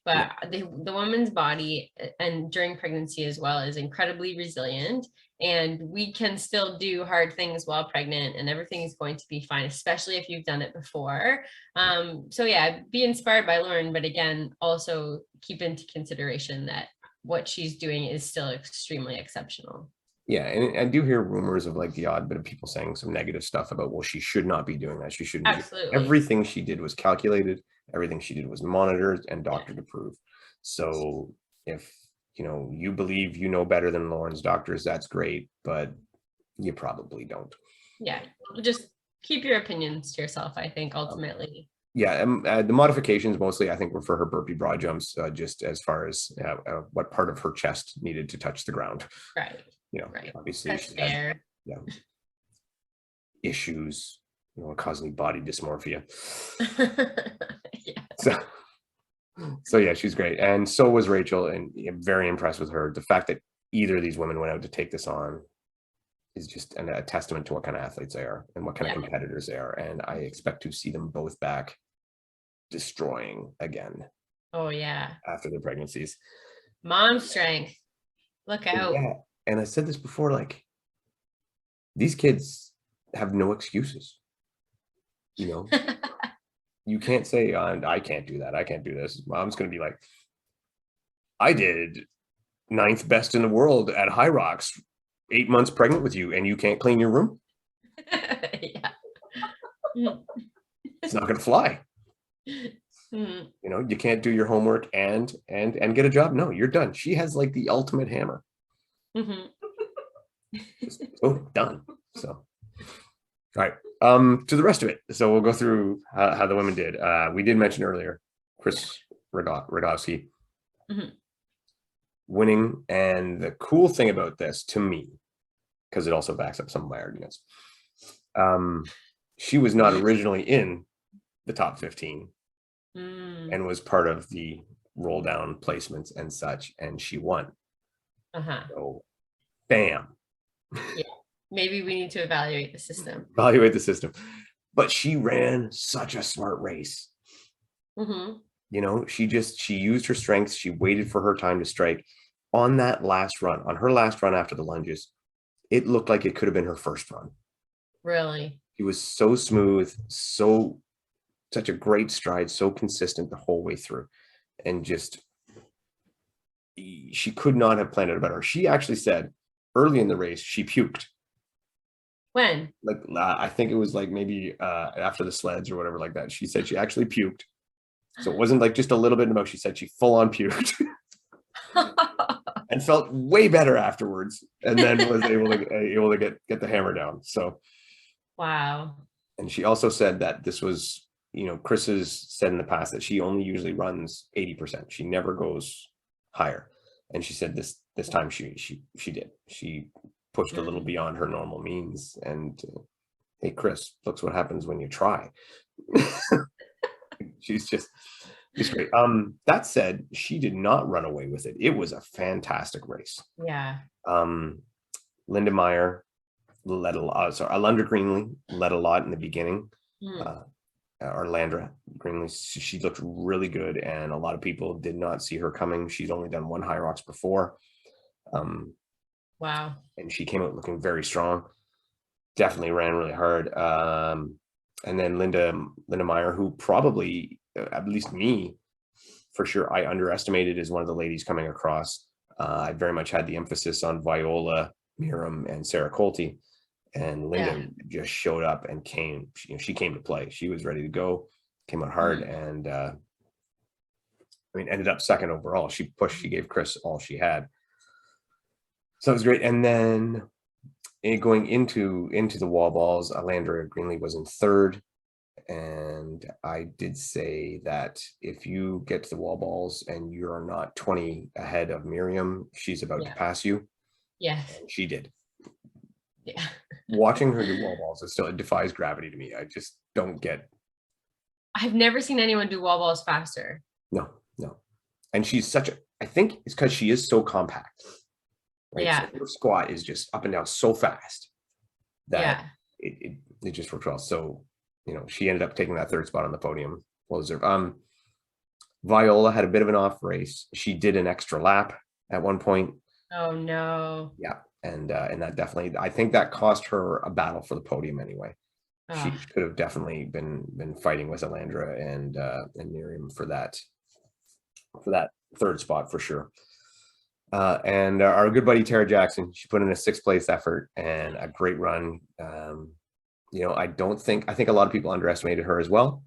but the woman's body and during pregnancy as well is incredibly resilient, and we can still do hard things while pregnant, and everything is going to be fine, especially if you've done it before. So yeah, be inspired by Lauren, but again, also keep into consideration that what she's doing is still extremely exceptional. Yeah, and I do hear rumors of like the odd bit of people saying some negative stuff about, well, she should not be doing that. She shouldn't. Absolutely. Everything she did was calculated. Everything she did was monitored and doctored approved. So if you believe you know better than Lauren's doctors, that's great, but you probably don't. Yeah, just keep your opinions to yourself, I think, ultimately. Yeah, the modifications mostly, I think, were for her burpee broad jumps, just as far as what part of her chest needed to touch the ground. Right. Right. Obviously she had, issues, causing body dysmorphia. So yeah, she's great. And so was Rachel, and I'm very impressed with her. The fact that either of these women went out to take this on is just a testament to what kind of athletes they are and what kind of competitors they are. And I expect to see them both back destroying again. Oh yeah. After their pregnancies. Mom strength. Look out. Yeah. And I said this before, like, these kids have no excuses. You can't say, I can't do that. I can't do this. Mom's going to be like, I did 9th best in the world at Hyrox, 8 months pregnant with you, and you can't clean your room. It's not going to fly. You can't do your homework and get a job. No, you're done. She has like the ultimate hammer. Done. So, all right. To the rest of it. So we'll go through how the women did. We did mention earlier Chris Radowski winning, and the cool thing about this to me, because it also backs up some of my arguments, she was not originally in the top 15 and was part of the roll down placements and such, and she won. So bam. Yeah, maybe we need to evaluate the system. But she ran such a smart race. She used her strengths. She waited for her time to strike. On that last run, on her last run after the lunges, it looked like it could have been her first run. Really? He was so smooth, such a great stride, so consistent the whole way through. And just, she could not have planned it better. She actually said early in the race, she puked. When? Like, I think it was like maybe after the sleds or whatever like that. She said she actually puked. So it wasn't like just a little bit in the mouth. She said she full on puked. And felt way better afterwards, and then was able to get the hammer down. So wow. And she also said that this was, Chris has said in the past that she only usually runs 80%. She never goes higher. And she said this time she did. She pushed a little beyond her normal means. And hey, Chris, looks what happens when you try. She's great. That said, she did not run away with it. It was a fantastic race. Yeah. Linda Meyer led a lot. Alundra Greenlee led a lot in the beginning. Or Landra Greenlee, she looked really good, and a lot of people did not see her coming. She's only done one Hyrox before. Wow. And she came out looking very strong. Definitely ran really hard. And then Linda Meyer, who probably, at least me, for sure, I underestimated as one of the ladies coming across. I very much had the emphasis on Viola, Miriam, and Sarah Colty. And Linda just showed up and came. She came to play. She was ready to go, came out hard, and ended up second overall. She pushed. She gave Chris all she had. So it was great. And then going into the wall balls, Alandra Greenlee was in third. And I did say that if you get to the wall balls and you're not 20 ahead of Miriam, she's about to pass you. Yes. And she did. Yeah. Watching her do wall balls, it defies gravity to me. I just don't get. I've never seen anyone do wall balls faster. No. And she's I think it's because she is so compact. Right? Yeah. So her squat is just up and down so fast that it just works well. So, she ended up taking that third spot on the podium. Well deserved. Viola had a bit of an off race. She did an extra lap at one point. Oh no. Yeah. And that definitely, I think that cost her a battle for the podium anyway. She Ugh. could have definitely been fighting with Alandra and Miriam for that third spot for sure. And our good buddy Tara Jackson, she put in a 6th place effort and a great run. I think a lot of people underestimated her as well.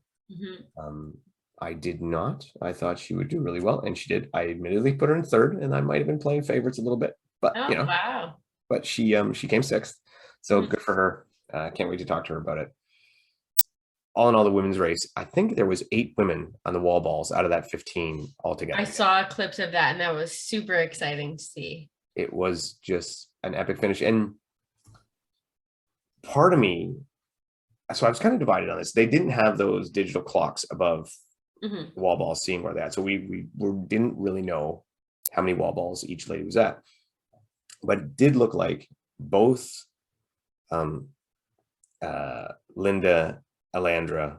I did not. I thought she would do really well, and she did. I admittedly put her in 3rd, and I might have been playing favorites a little bit, but Wow. but she came 6th, so good for her. Can't wait to talk to her about it. All in all, the women's race, I think there was 8 women on the wall balls out of that 15 altogether. I saw clips of that, and that was super exciting to see. It was just an epic finish, and part of me, so I was kind of divided on this. They didn't have those digital clocks above the wall balls, seeing where they're at, so we didn't really know how many wall balls each lady was at, but it did look like both Linda, Alandra,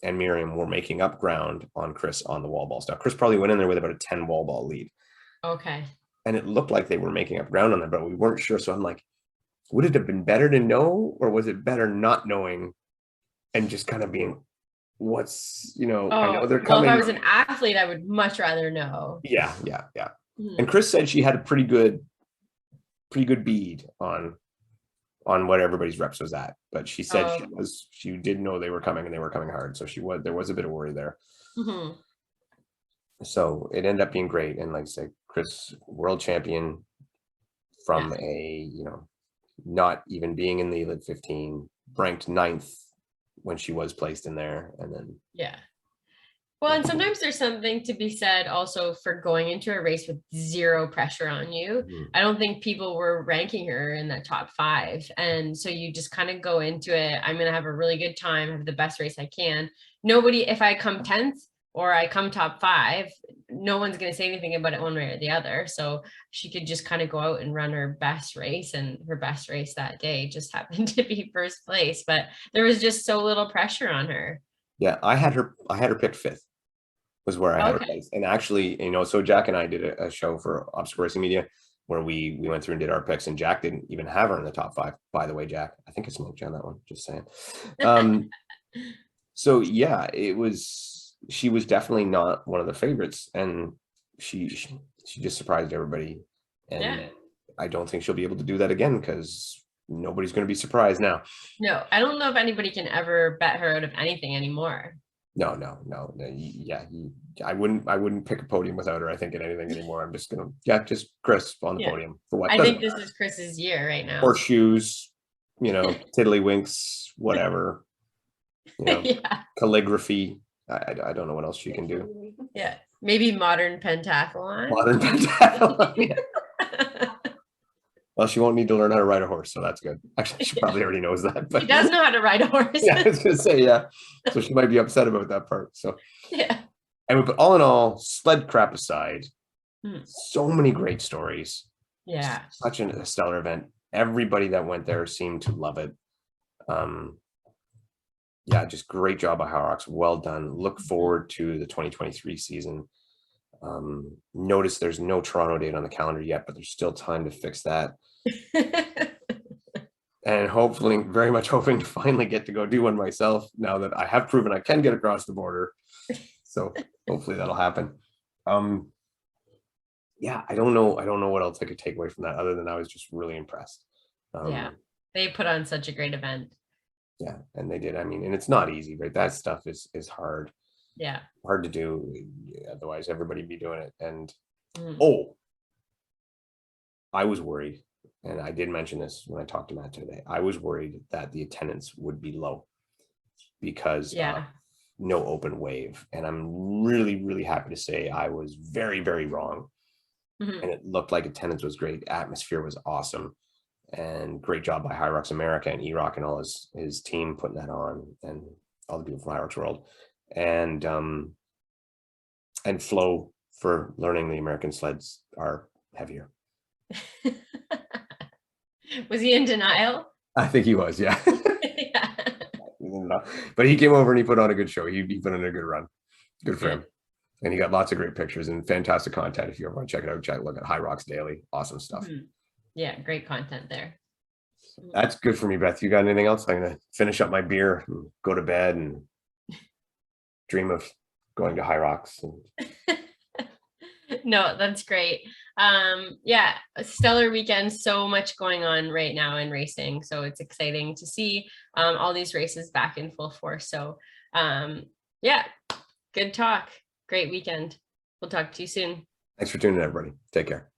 and Miriam were making up ground on Chris on the wall ball stuff. Chris probably went in there with about a 10 wall ball lead. Okay. And it looked like they were making up ground on that, but we weren't sure. So I'm like, would it have been better to know, or was it better not knowing and just kind of being, I know they're coming. Well, if I was an athlete, I would much rather know. Yeah. And Chris said she had a pretty good bead on what everybody's reps was at, but she said she did know they were coming, and they were coming hard, so there was a bit of worry there. So it ended up being great, and like I said, Chris, world champion from not even being in the Elite 15, ranked 9th when she was placed in there, and then well, and sometimes there's something to be said also for going into a race with 0 pressure on you. I don't think people were ranking her in the top 5. And so you just kind of go into it. I'm going to have a really good time, have the best race I can. If I come 10th or I come top 5, no one's going to say anything about it one way or the other. So she could just kind of go out and run her best race, and her best race that day just happened to be 1st place, but there was just so little pressure on her. Yeah. I had her picked 5th. Was where I had her place. And actually, so Jack and I did a show for Obstacle Racing Media where we went through and did our picks, and Jack didn't even have her in the top 5. By the way, Jack, I think I smoked you on that one, just saying. So yeah, she was definitely not one of the favorites, and she just surprised everybody. And I don't think she'll be able to do that again, because nobody's going to be surprised now. No, I don't know if anybody can ever bet her out of anything anymore. No. Yeah, I wouldn't pick a podium without her, I think, in anything anymore. I'm just gonna, just Chris on the podium for what. I think this is Chris's year right now. Horseshoes, tiddlywinks, whatever. Calligraphy. I don't know what else she can do. Yeah, maybe modern pentathlon. Yeah. Well, she won't need to learn how to ride a horse, so that's good. Actually, she probably already knows that. But she does know how to ride a horse. Yeah, I was going to say, so she might be upset about that part. So yeah. But all in all, sled crap aside, so many great stories. Yeah. Such a stellar event. Everybody that went there seemed to love it. Just great job by Hyrox. Well done. Look forward to the 2023 season. Notice there's no Toronto date on the calendar yet, but there's still time to fix that. And hopefully, very much hoping to finally get to go do one myself now that I have proven I can get across the border. So hopefully that'll happen. I don't know what else I could take away from that, other than I was just really impressed. They put on such a great event. Yeah, and they did. I mean, and it's not easy, right? That stuff is hard. Yeah. Hard to do. Otherwise, everybody'd be doing it. And I was worried, and I did mention this when I talked to Matt today. I was worried that the attendance would be low because no open wave. And I'm really, really happy to say I was very, very wrong. And it looked like attendance was great. Atmosphere was awesome. And great job by Hyrox America and E-Rock and all his team putting that on, and all the people from Hyrox World. And Flo for learning the American sleds are heavier. Was he in denial? I think he was, yeah. But he came over and he put on a good show. He put on a good run. Good for him. And you got lots of great pictures and fantastic content. If you ever want to check it out, look at Hyrox Daily. Awesome stuff. Yeah, great content there. That's good for me, Beth. You got anything else? I'm going to finish up my beer and go to bed and dream of going to Hyrox. No, that's great. Yeah, a stellar weekend. So much going on right now in racing. So it's exciting to see all these races back in full force. So yeah, good talk. Great weekend. We'll talk to you soon. Thanks for tuning in, everybody. Take care.